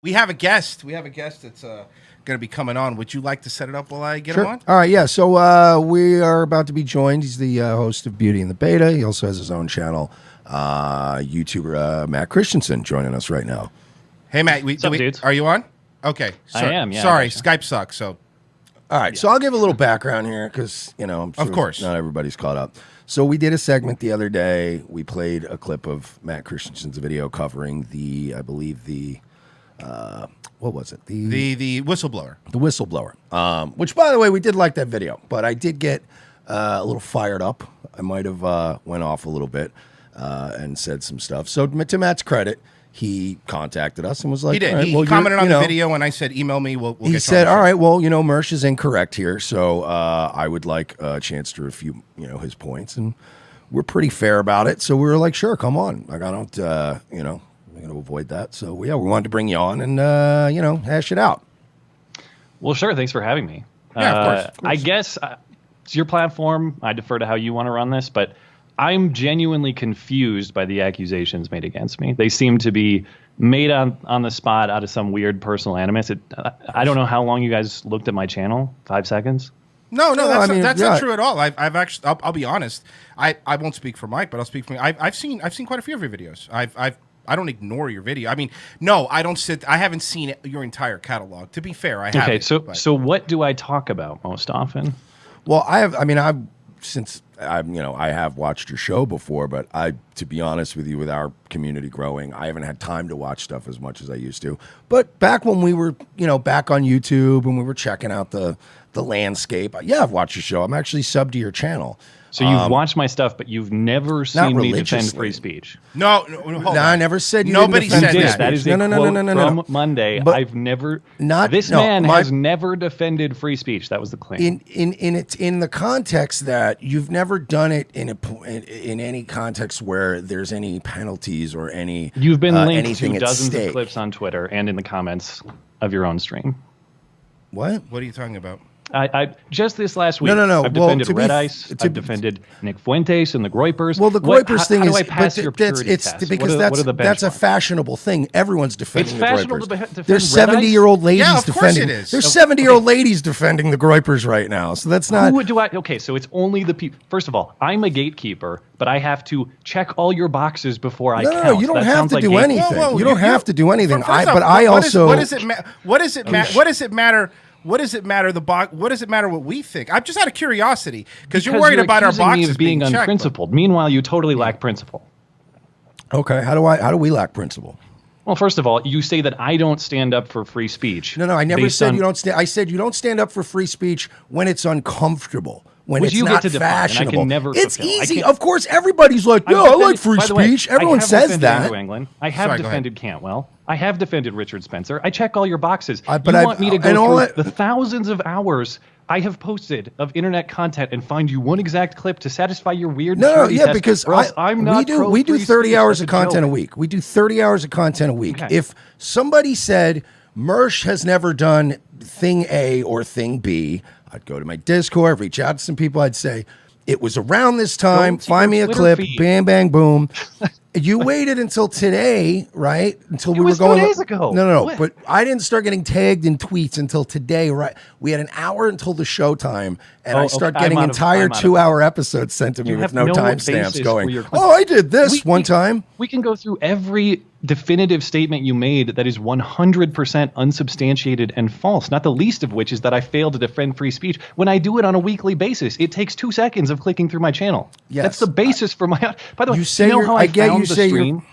We have a guest. We have a guest that's going to be coming on. Would you like to set it up while I get him on? All right, yeah. So we are about to be joined. He's the host of Beauty and the Beta. He also has his own channel. YouTuber Matt Christiansen joining us right now. Hey, Matt. Dudes? Are you on? Okay. I am, yeah. Sorry, Skype sucks. So, all right. So I'll give a little background here because, I'm sure of course, not everybody's caught up. So we did a segment the other day. We played a clip of Matt Christiansen's video covering what was it? The whistleblower. The whistleblower. Which, by the way, we did like that video, but I did get a little fired up. I might have went off a little bit and said some stuff. So to Matt's credit, he contacted us and was like, he did. All right, he commented on the video, and I said, email me. We'll he get said, all right, well, Mersh is incorrect here, so I would like a chance to refute, his points, and we're pretty fair about it. So we were like, sure, come on. Like, I don't, I'm going to avoid that. So yeah, we wanted to bring you on and hash it out. Well, sure. Thanks for having me. Yeah, of course. I guess it's your platform. I defer to how you want to run this, but I'm genuinely confused by the accusations made against me. They seem to be made on the spot out of some weird personal animus. I don't know how long you guys looked at my channel. 5 seconds? No, that's not true at all. I've actually, I'll be honest. I won't speak for Mike, but I'll speak for me. I've seen quite a few of your videos. I don't ignore your video. I mean, no, I don't sit. I haven't seen your entire catalog. To be fair, I haven't. Okay, so what do I talk about most often? Well, I have watched your show before, but to be honest with you, with our community growing, I haven't had time to watch stuff as much as I used to. But back when we were, back on YouTube and we were checking out the landscape, yeah, I've watched your show. I'm actually subbed to your channel. So you've watched my stuff, but you've never seen me defend free speech. No, I never said you Nobody didn't defend said that. That is a quote from Monday. But I've never. This man has never defended free speech. That was the claim. In the context that you've never done it in any context where there's any penalties or any. You've been linked anything to dozens of clips on Twitter and in the comments of your own stream. What? What are you talking about? I just this last week. No. I've defended Red Ice. I've defended Nick Fuentes and the Groypers. Well, the Groypers thing how is, do I pass your purity test? Because that's a fashionable thing. Everyone's defending the fashionable Groypers. to defend There's Red Ice? 70-year-old ladies Yeah, of course defending. it is. There's 70-year-old ladies defending the Groypers right now. So that's not. Who do I? Okay, so it's only the people. First of all, I'm a gatekeeper, but I have to check all your boxes before I count. No, you don't have to do anything. You don't have to do anything. What does it matter? What does it matter? What does it matter? What does it matter what we think? I'm just out of curiosity because you're worried about our boxes me of being checked, unprincipled. Meanwhile, you totally lack principle. Okay, how do we lack principle? Well, first of all, you say that I don't stand up for free speech. No, I never said you don't stand. I said you don't stand up for free speech when it's uncomfortable. When it's not fashionable. And I can never it's easy. Of course, everybody's like, no, I like free speech. Everyone says that. I have defended Cantwell. I have defended Richard Spencer. I check all your boxes. But you want me to go through the thousands of hours I have posted of internet content and find you one exact clip to satisfy your weird test, because I'm not we do 30 hours of content a week. We do 30 hours of content a week. Okay. If somebody said Mersh has never done thing A or thing B, I'd go to my Discord, reach out to some people. I'd say, it was around this time. Find me a clip. Feed. Bam, bang, boom. You waited until today, right? Until we were going. 2 days ago. No. What? But I didn't start getting tagged in tweets until today, right? We had an hour until the show time, and I start getting entire 2-hour episoubstantiated episodes sent to me with no timestamps going, oh, I did this one time. We can go through every definitive statement you made that is 100% unsubstantiated and false, not the least of which is that I failed to defend free speech when I do it on a weekly basis. It takes 2 seconds of clicking through my channel. Yes. That's the basis for my... By the way, you know how I found the stream?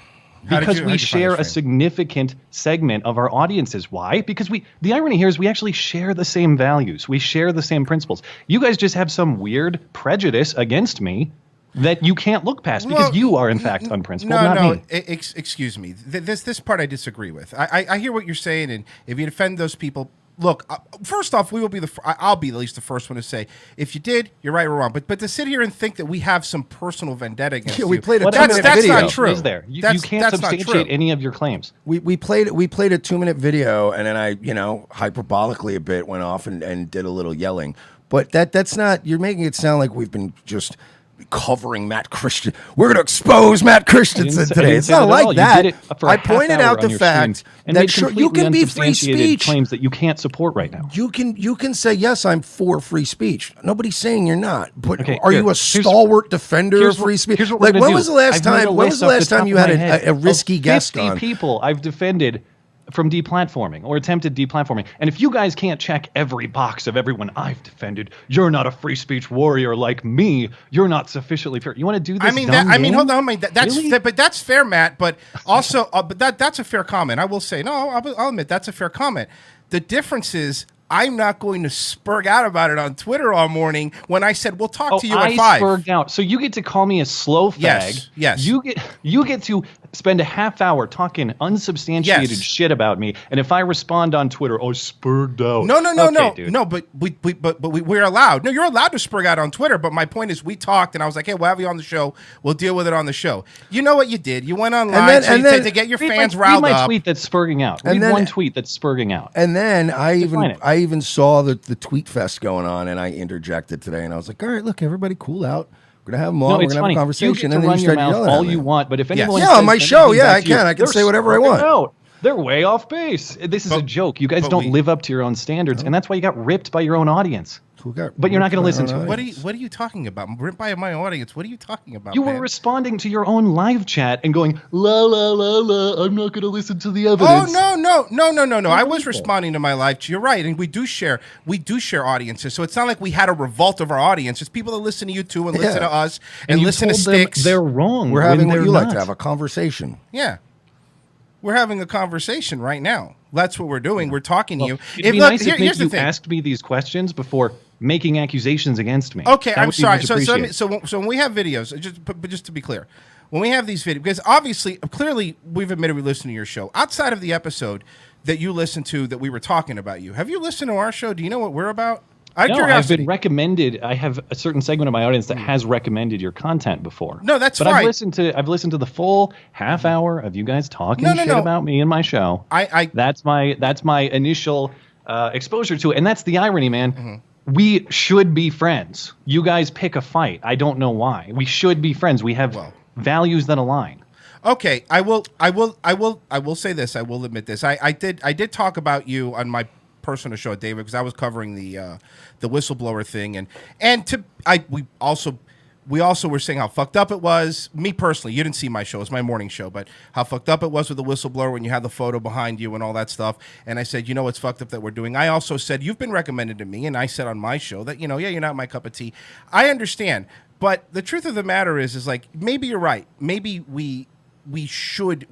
Because we share a significant segment of our audiences. Why? Because the irony here is we actually share the same values. We share the same principles. You guys just have some weird prejudice against me that you can't look past because you are in fact unprincipled, not me. Excuse me. This part I disagree with. I hear what you're saying, and if you defend those people, look. First off, we will be I'll be at least the first one to say if you did, you're right or wrong. But to sit here and think that we have some personal vendetta against you, we played a that's video. Not true. Is there? You can't substantiate any of your claims. We played a 2-minute video, and then I hyperbolically a bit went off and did a little yelling. But that's not. You're making it sound like we've been just covering Matt Christian. We're going to expose Matt Christiansen today. It's not like that. I pointed out the fact that you can be free speech. Claims that you can't support right now. You can say, yes, I'm for free speech. Nobody's saying you're not. But are you a stalwart defender of free speech? Like, when was the last time you had a risky guest on? 50 people I've defended from deplatforming or attempted deplatforming. And if you guys can't check every box of everyone I've defended, you're not a free speech warrior like me. You're not sufficiently fair. You want to do this? Hold on. But that's fair, Matt. But also, that's a fair comment. I will say, no, I'll admit that's a fair comment. The difference is, I'm not going to spurg out about it on Twitter all morning when I said we'll talk to you at 5. I spurged out. So you get to call me a slow fag. Yes. You get to spend a half hour talking unsubstantiated shit about me, and if I respond on Twitter, spurged out. No. But we're allowed. No, you're allowed to spurg out on Twitter. But my point is, we talked, and I was like, hey, we'll have you on the show. We'll deal with it on the show. You know what you did? You went online to get your fans riled up. Read my tweet that's spurging out. Read one tweet that's spurging out. And then I even saw the tweet fest going on, and I interjected today, and I was like, all right, look, everybody cool out. We're going to have them on. We're going to have a conversation. You get to run your mouth all you want, but if anyone on my show, I can say whatever I want. They're way off base. This is a joke. You guys don't live up to your own standards, and that's why you got ripped by your own audience. But you're not going to listen to it. What are you talking about? Ripped by my audience. What are you talking about? You were responding to your own live chat and going, la, la, la, la, I'm not going to listen to the evidence. Oh, no. I was responding to my live chat. You're right. And we do share audiences. So it's not like we had a revolt of our audience. It's people that listen to you too and listen to us and listen to Sticks. They're wrong. We're having what you like to have, a conversation. Yeah. We're having a conversation right now. That's what we're doing. We're talking to you. It'd be nice if you asked me these questions before making accusations against me. Okay, I'm sorry. So when we have videos, just to be clear, when we have these videos, because clearly we've admitted we listen to your show. Outside of the episode that you listened to that we were talking about you, have you listened to our show? Do you know what we're about? I've been recommended. I have a certain segment of my audience that has recommended your content before. No, that's fine. I've listened to the full half hour of you guys talking shit about me and my show. That's my initial exposure to it, and that's the irony, man. Mm-hmm. We should be friends. You guys pick a fight. I don't know why. We should be friends. We have values that align. Okay, I will say this. I will admit this. I did talk about you on my personal show, David, because I was covering the whistleblower thing, we also were saying how fucked up it was. Me personally, you didn't see my show; it's my morning show, but how fucked up it was with the whistleblower when you had the photo behind you and all that stuff. And I said, it's fucked up that we're doing. I also said you've been recommended to me, and I said on my show that you're not my cup of tea. I understand, but the truth of the matter is like maybe you're right. Maybe we should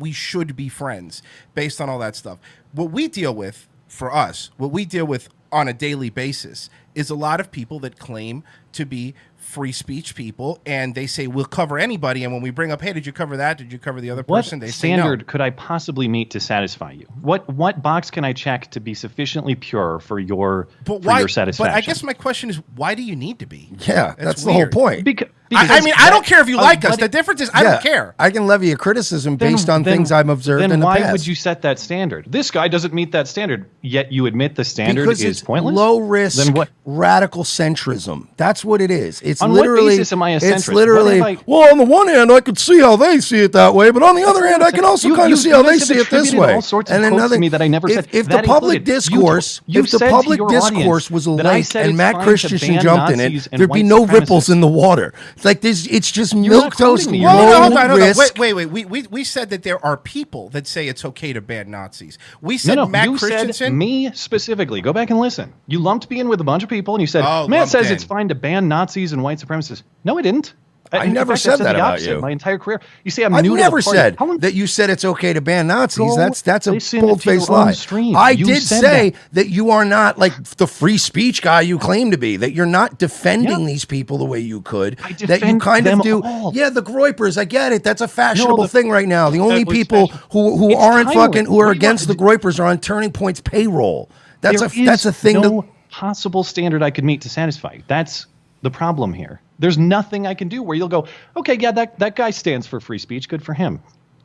be friends based on all that stuff. What we deal with. For us, what we deal with on a daily basis is a lot of people that claim to be free speech people, and they say we'll cover anybody. And when we bring up, hey, did you cover that? Did you cover the other person? What standard could I possibly meet to satisfy you? What box can I check to be sufficiently pure for your satisfaction? But I guess my question is, why do you need to be? Yeah, that's the whole point. Because I don't care if you like us. The difference is I don't care. I can levy a criticism based on things I've observed in the past. Then why would you set that standard? This guy doesn't meet that standard, yet you admit the standard is pointless? Low risk radical centrism. That's what it is. It's on literally, what basis am I a centrist? It's literally, on the one hand, I could see how they see it that way, but on the other hand, I can also kind of see how they see it this way. All sorts of quotes to me that I never said. If the public discourse was a lake and Matt Christiansen jumped in it, there'd be no ripples in the water. Like this, it's just milk toast. Hold on. Wait. We said that there are people that say it's okay to ban Nazis. We said Matt Christiansen. Said me specifically. Go back and listen. You lumped me in with a bunch of people, and you said Matt says it's fine to ban Nazis and white supremacists. No, I didn't. I never said that about you. My entire career. You say I've never said that you said it's okay to ban Nazis. That's a bold-faced lie. I did say that you are not like the free speech guy you claim to be. That you're not defending these people the way you could. That you kind of do. Yeah, the Groypers. I get it. That's a fashionable thing right now. The only people who are against the Groypers are on Turning Point's payroll. That's a thing. No possible standard I could meet to satisfy. That's the problem here. There's nothing I can do where you'll go, okay, yeah, that guy stands for free speech. Good for him.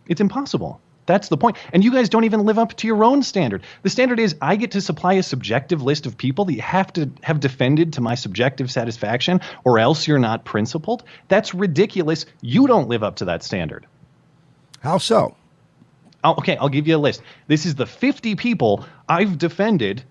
It's impossible. That's the point. And you guys don't even live up to your own standard. The standard is I get to supply a subjective list of people that you have to have defended to my subjective satisfaction, or else you're not principled. That's ridiculous. You don't live up to that standard. How so? Okay, I'll give you a list. This is the 50 people I've defended,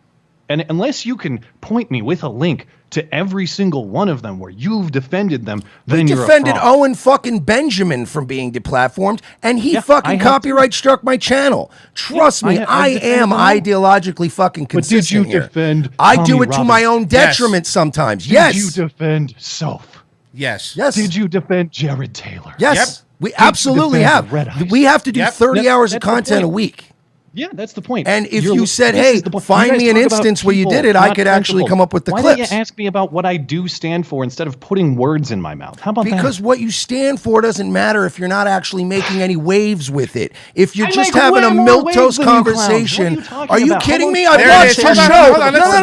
and unless you can point me with a link to every single one of them where you've defended them, then you're a fraud. Defended Owen fucking Benjamin from being deplatformed, and he fucking copyright struck my channel. Trust me, I am ideologically fucking consistent. But did you defend I Tommy do it to my Robbins? own detriment sometimes. Did you defend Soph? Yes. Yes. Did you defend Jared Taylor? Yes. Yep. We absolutely have. We have to do 30 hours of content a week. Yeah, that's the point. And if you said, hey, find me an instance where you did it, I could actually come up with the clips. Why don't you ask me about what I do stand for instead of putting words in my mouth? How about that? Because what you stand for doesn't matter if you're not actually making any waves with it. If you're just having a milquetoast conversation, are you kidding me? I've watched your show.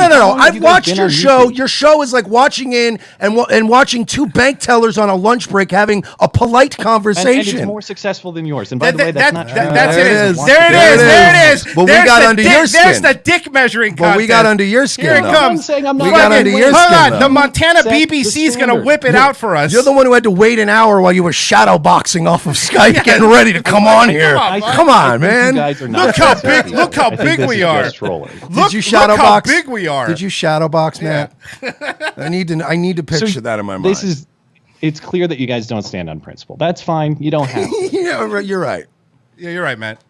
No. I've watched your show. Your show is like watching in and watching two bank tellers on a lunch break having a polite conversation. And it's more successful than yours. And by the way, that's not true. That's it. There it is. But we got under your skin. There's the dick measuring contest. But we got under your skin. Here it comes. We got under your skin. Hold on. The Montana BBC is going to whip it out for us. You're the one who had to wait an hour while you were shadow boxing off of Skype, getting ready to come on here. Come on, man. Look how big we are. Did you shadow box? How big we are. Did you shadow box, Matt? I need to picture that in my mind. It's clear that you guys don't stand on principle. That's fine. You don't have to. Yeah, you're right. Yeah, you're right, Matt.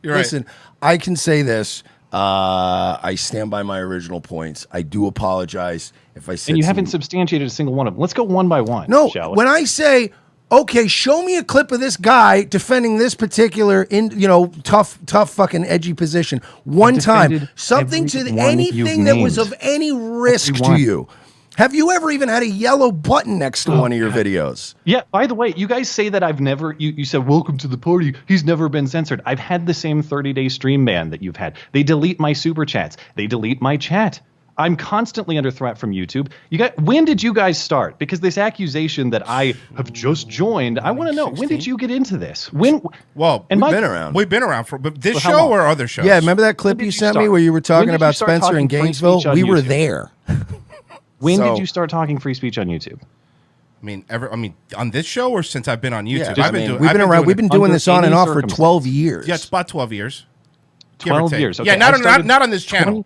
Listen, I can say this. I stand by my original points. I do apologize if I said. And you haven't substantiated a single one of them. Let's go one by one. No, shall we? when I say, okay, show me a clip of this guy defending this particular, tough fucking edgy position one time, something to anything that was of any risk to you. Have you ever even had a yellow button next to one of your videos? Yeah, by the way, you guys say that I've never, you said, welcome to the party. He's never been censored. I've had the same 30-day stream ban that you've had. They delete my super chats. They delete my chat. I'm constantly under threat from YouTube. When did you guys start? Because this accusation that I have just joined, I want to know, when did you get into this? Well, we've been around. We've been around for this show or other shows? Yeah, remember that clip you sent me where you were talking about Spencer in Gainesville? We were there. When did you start talking free speech on YouTube? I mean, on this show or since I've been on YouTube? Yeah, we've been doing this on and off for 12 years. Yeah, it's about 12 years. 12 years. Okay. Yeah, not on this channel.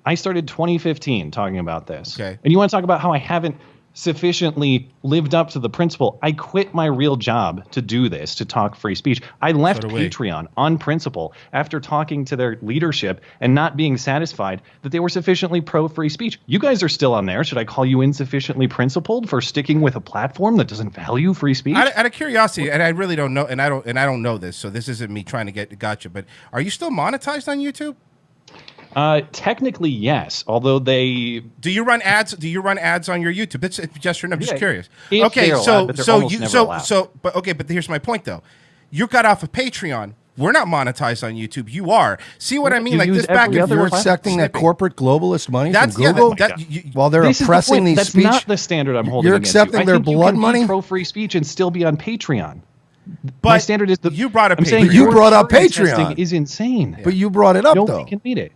I started 2015 talking about this. Okay. And you want to talk about how I haven't sufficiently lived up to the principle. I quit my real job to do this, to talk free speech. I left Patreon on principle after talking to their leadership and not being satisfied that they were sufficiently pro free speech. You guys are still on there. Should I call you insufficiently principled for sticking with a platform that doesn't value free speech? Out of curiosity, and I really don't know, and I don't know this, so this isn't me trying to get gotcha, but are you still monetized on YouTube? Technically, yes. Although do you run ads? Do you run ads on your YouTube? That's just I'm just curious. But here's my point though. You got off of Patreon. We're not monetized on YouTube. You are. See what I mean? Like this back and forth. You're accepting that corporate globalist money from Google while they're oppressing these speech. That's not the standard I'm holding. You're accepting their blood money. You can be pro free speech and still be on Patreon. But my standard is you brought up. You brought up Patreon. Is insane. But you brought it up though. Nobody can beat it.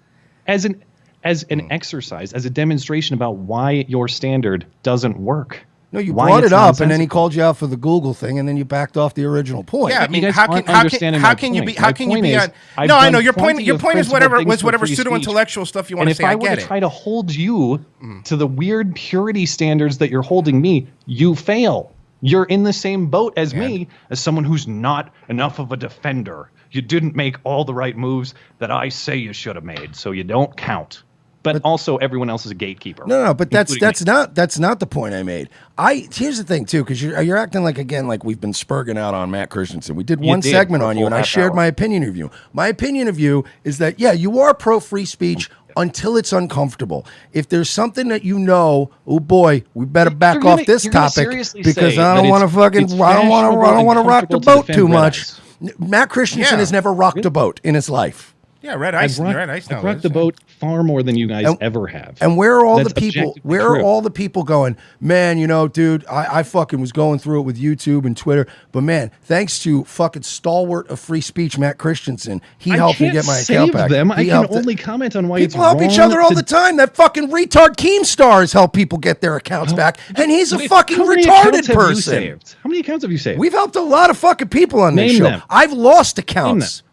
As an exercise, as a demonstration about why your standard doesn't work. No, you brought it up, and then he called you out for the Google thing, and then you backed off the original point. Yeah, I mean, how can you be on? No, I know your point. Your point is whatever pseudo intellectual stuff you want to say. And if I were to try to hold you to the weird purity standards that you're holding me, you fail. You're in the same boat as me, as someone who's not enough of a defender. You didn't make all the right moves that I say you should have made, so you don't count. But also, everyone else is a gatekeeper. No, but that's not the point I made. Here's the thing too, because you're acting like we've been spurging out on Matt Christiansen. We did one segment on you, and I shared my opinion of you. My opinion of you is that you are pro free speech until it's uncomfortable. If there's something that oh boy, we better back off this topic because I don't want to rock the boat too much. Matt Christiansen has never rocked a boat in his life. Yeah, Red Ice. Red Ice. I've rocked the boat far more than you guys ever have. And where are all That's the people? objectively Where are true. all the people going? Man, dude, I fucking was going through it with YouTube and Twitter, but man, thanks to fucking stalwart of free speech, Matt Christiansen, he helped me get my account back. I can only comment on why people help each other all the time. That fucking retard Keemstar has helped people get their accounts back, and he's a fucking retarded person. How many accounts have you saved? We've helped a lot of fucking people on this show. Them. I've lost accounts.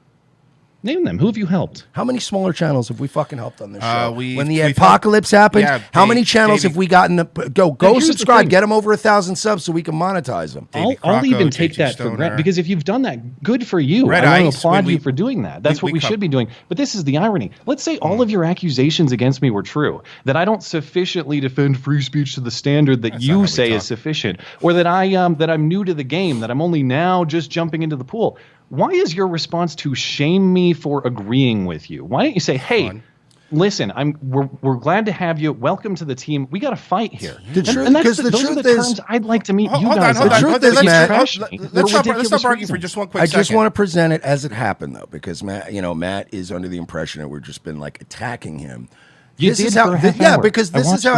Name them. Who have you helped? How many smaller channels have we fucking helped on this show? When the we've apocalypse happened, how many channels Davey, have we gotten? Go here's subscribe. the Get them over 1,000 subs so we can monetize them. I'll even take that for granted, because if you've done that, good for you. Red I want Ice, to applaud you for doing that. That's what we should be doing. But this is the irony. Let's say all of your accusations against me were true, that I don't sufficiently defend free speech to the standard that you say is sufficient, or that I'm new to the game, that I'm only now just jumping into the pool. Why is your response to shame me for agreeing with you? Why don't you say, "Hey, listen, we're glad to have you. Welcome to the team. We got to fight here." Those are the terms I'd like to meet you guys. The truth is, Matt, let's stop arguing for just one quick second. I just want to present it as it happened, though, because Matt is under the impression that we've just been like attacking him. Because this is how it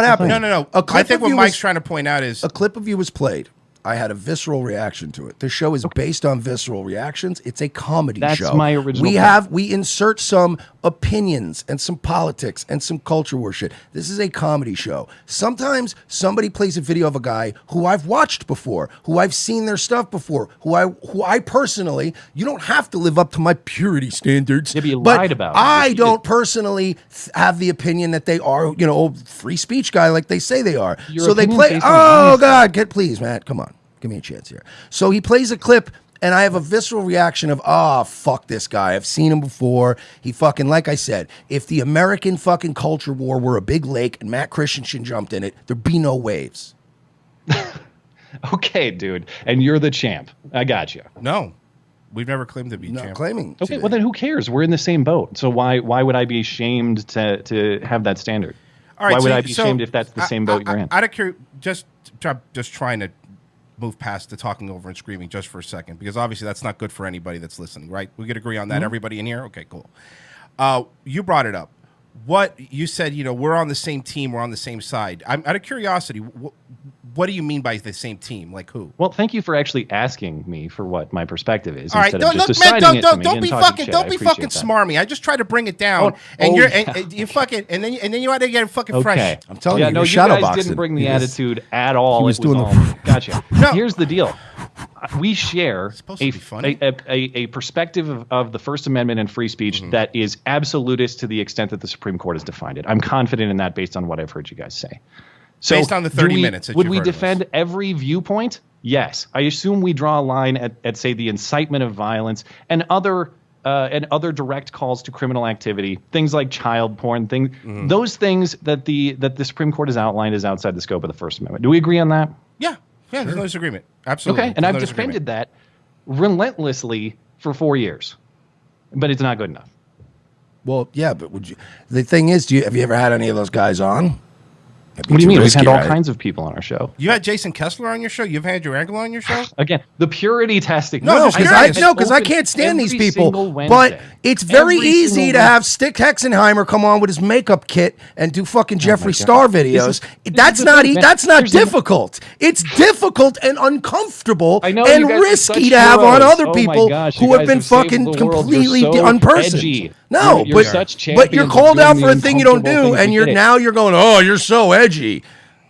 happened. No. I think what Mike's trying to point out is a clip of you was played. I had a visceral reaction to it. The show is based on visceral reactions. It's a comedy show. That's my original. We insert some opinions and some politics and some culture war shit. This is a comedy show. Sometimes somebody plays a video of a guy who I've watched before, who I've seen their stuff before, who I personally, you don't have to live up to my purity standards. Maybe you lied about it. I don't personally have the opinion that they are, free speech guy like they say they are. So they play. Oh God, please, Matt, come on. Give me a chance here. So he plays a clip, and I have a visceral reaction of, fuck this guy. I've seen him before. He fucking, like I said, if the American fucking culture war were a big lake and Matt Christiansen jumped in it, there'd be no waves. Okay, dude. And you're the champ. I got you. No. We've never claimed to be champ. Claiming. Okay, well then who cares? We're in the same boat. So why would I be ashamed to have that standard? All right, why would I be ashamed if that's the same boat you're in? Out of curiosity, just trying to move past the talking over and screaming just for a second, because obviously that's not good for anybody that's listening, right? We could agree on that. Everybody in here? Okay, cool. You brought it up. What you said, we're on the same team, we're on the same side. I'm out of curiosity, what do you mean by the same team? Like who? Well, thank you for actually asking me for what my perspective is. All right, don't be fucking smarmy. I just try to bring it down, and you fucking and then you had to get fucking fresh. I'm telling you, no, you guys didn't bring the attitude at all. He was doing gotcha. No. Here's the deal. We share a perspective of the First Amendment and free speech that is absolutist to the extent that the Supreme Court has defined it. I'm confident in that based on what I've heard you guys say. So based on the 30 minutes that would you've we heard defend every viewpoint? Yes. I assume we draw a line at say the incitement of violence and other direct calls to criminal activity, things like child porn, those things that the Supreme Court has outlined is outside the scope of the First Amendment. Do we agree on that? Yeah, there's no disagreement. Absolutely. Okay, and I've defended that relentlessly for 4 years, but it's not good enough. Well, yeah, but the thing is, have you ever had any of those guys on? What do you mean? We've had all kinds of people on our show. You had Jason Kessler on your show? You've had Andrew Angelo on your show? Again, the purity testing. No, because I can't stand these people. But it's very easy to have Stick Hexenheimer come on with his makeup kit and do fucking Jeffree Star videos. That's not difficult. It's difficult and uncomfortable and risky to have on other people who have been fucking completely unpersoned. No, but you're called out for a thing you don't do, and you're going, oh, you're so edgy.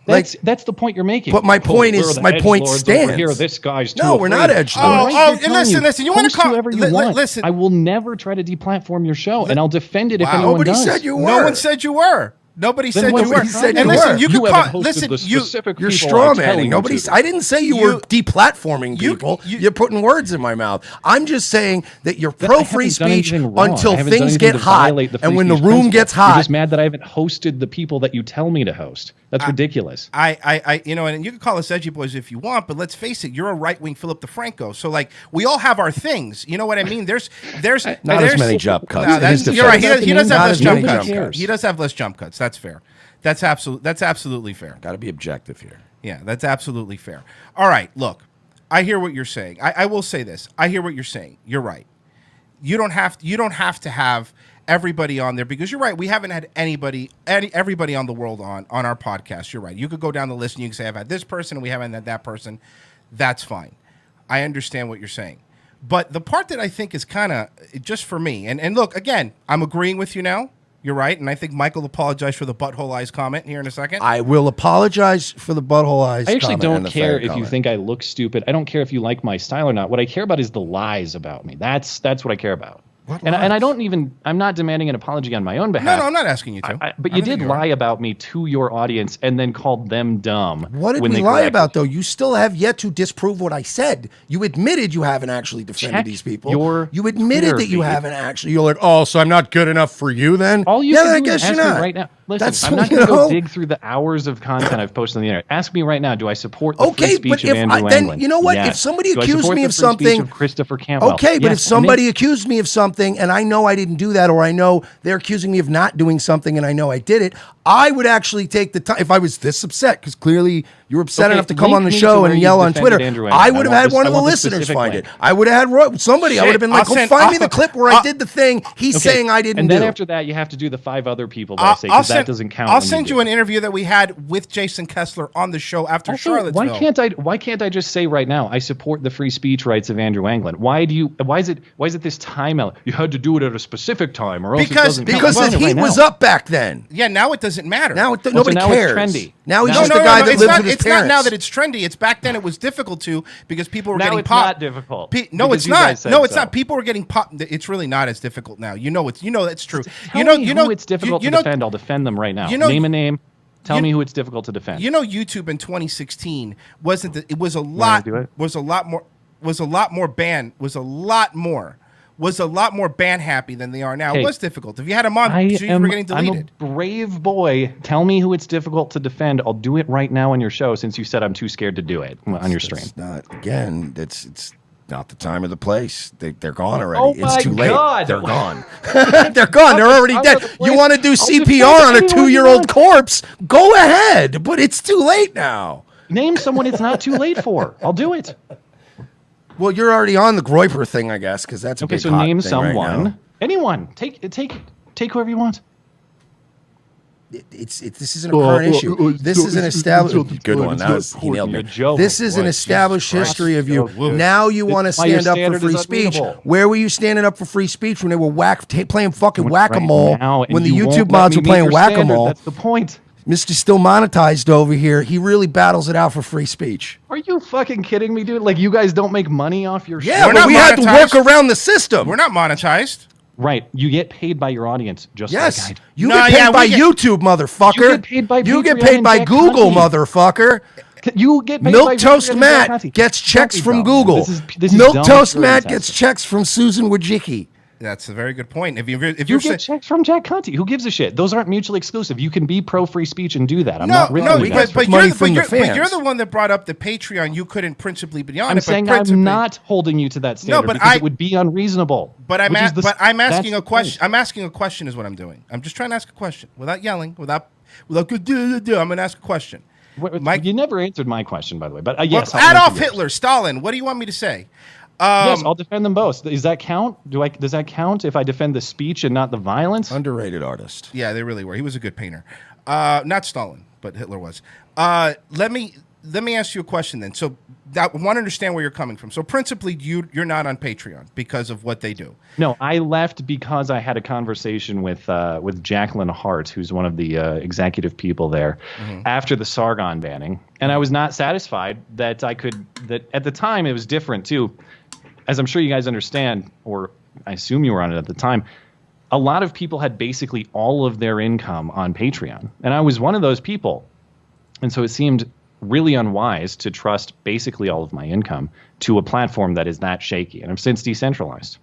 That's the point you're making. But my point stands. Here, this guy's too no, we're not edgy. Listen. You want to call? Whoever you want. Listen, I will never try to deplatform your show, and I'll defend it if anyone Nobody does. said you were. No one said you were. Nobody said you were. And listen, you could call. Listen, you're straw manning. I didn't say you were deplatforming people. You're putting words in my mouth. I'm just saying that you're pro free speech until things get hot, and when the room gets hot. You're just mad that I haven't hosted the people that you tell me to host. That's ridiculous. And you can call us edgy boys if you want, but let's face it, you're a right wing Philip DeFranco. So like, we all have our things. You know what I mean? There's not as many jump cuts. You're right. He does have less jump cuts. He does have less jump cuts. That's fair. That's absolutely fair. Got to be objective here. Yeah, that's absolutely fair. All right, look, I hear what you're saying. I will say this. I hear what you're saying. You're right. You don't have to have everybody on there because you're right. We haven't had everybody on the world on our podcast. You're right. You could go down the list and you can say I've had this person and we haven't had that person. That's fine. I understand what you're saying. But the part that I think is kind of just for me, and look, again, I'm agreeing with you now. You're right, and I think Michael will apologize for the butthole eyes comment here in a second. I will apologize for the butthole eyes. I actually don't care if comment. you think I look stupid. I don't care if you like my style or not. What I care about is the lies about me. That's what I care about. And I don't even. I'm not demanding an apology on my own behalf. No, I'm not asking you to. But you did lie about me to your audience and then called them dumb. What did we lie about, though? You still have yet to disprove what I said. You admitted you haven't actually defended these people. You admitted that you haven't actually. You're like, oh, so I'm not good enough for you then? All you can do is ask me right now. Listen, I'm not going to go dig through the hours of content I've posted on the internet. Ask me right now, do I support the free speech of Andrew Anglin? Then you know what? Yes. If somebody do accused me of something, of Christopher Campbell. Okay, but if somebody accused me of something and I know I didn't do that, or I know they're accusing me of not doing something and I know I did it, I would actually take the time if I was this upset, because clearly you're upset enough to come on the show and yell on Twitter. I would have had one of the listeners find it. I would have had somebody. I would have been like, "Go find me the clip where I did the thing he's saying I didn't do." And then after that, you have to do the 5 other people that I say, because that doesn't count. I'll send you an interview that we had with Jason Kessler on the show after Charlottesville. Why can't I just say right now I support the free speech rights of Andrew Anglin? Why is it this time element? You had to do it at a specific time, or else because the heat was up back then. Yeah, now it doesn't matter. Now nobody cares. It's trendy. Now he's just the guy that lives with his parents. It's not now that it's trendy. It's back then it was difficult to because people were getting popped. Now it's not difficult. No, it's not. No, it's not. People were getting popped. It's really not as difficult now. That's true. Tell me who it's difficult to defend. I'll defend them right now. Name a name. Tell me who it's difficult to defend. YouTube in 2016 it was a lot more ban happy than they are now. It was difficult. If you had them on, you were getting deleted. I'm a brave boy. Tell me who it's difficult to defend. I'll do it right now on your show, since you said I'm too scared to do it on your stream. It's not the time or the place. They're gone already. It's too late. God. They're gone. They're gone. They're already dead. You want to do CPR on a 2-year-old corpse? Go ahead, but it's too late now. Name someone it's not too late for. I'll do it. Well, you're already on the Groiper thing, I guess, because that's a big hot name thing someone. Right now. Anyone. Take whoever you want. This isn't a current issue. This is an established good one. He nailed me. This is an established history of you. Now you want to stand up for free speech. Where were you standing up for free speech when they were playing fucking whack-a-mole? When the YouTube mods were playing whack-a-mole. That's the point. Mr. Still Monetized over here, he really battles it out for free speech. Are you fucking kidding me, dude? Like, you guys don't make money off your show? Yeah, but we had to work around the system. We're not monetized. Right. You get paid by your audience, just like I do. You get paid by YouTube, motherfucker. You get paid by Google, motherfucker. You get paid Milk Toast Matt gets checks from Google. Milk Toast Matt gets checks from Susan Wojcicki. That's a very good point. If you get checks from Jack Cunty, who gives a shit? Those aren't mutually exclusive. You can be pro free speech and do that. I'm not really. But you're the one that brought up the Patreon. You couldn't principally be on it. I'm saying I'm not holding you to that standard because it would be unreasonable. But I'm asking a question. I'm asking a question is what I'm doing. I'm just trying to ask a question without yelling, without. I'm going to ask a question. Mike, you never answered my question, by the way. But yes, Adolf Hitler, Stalin. What do you want me to say? Yes, I'll defend them both. Does that count? Does that count if I defend the speech and not the violence? Underrated artist. Yeah, they really were. He was a good painter. Not Stalin, but Hitler was. Let me ask you a question then. So I want to understand where you're coming from. So principally, you're not on Patreon because of what they do. No, I left because I had a conversation with Jacqueline Hart, who's one of the executive people there, after the Sargon banning, and I was not satisfied that that at the time it was different too. As I'm sure you guys understand, or I assume you were on it at the time, a lot of people had basically all of their income on Patreon. And I was one of those people. And so it seemed really unwise to trust basically all of my income to a platform that is that shaky. And I've since decentralized.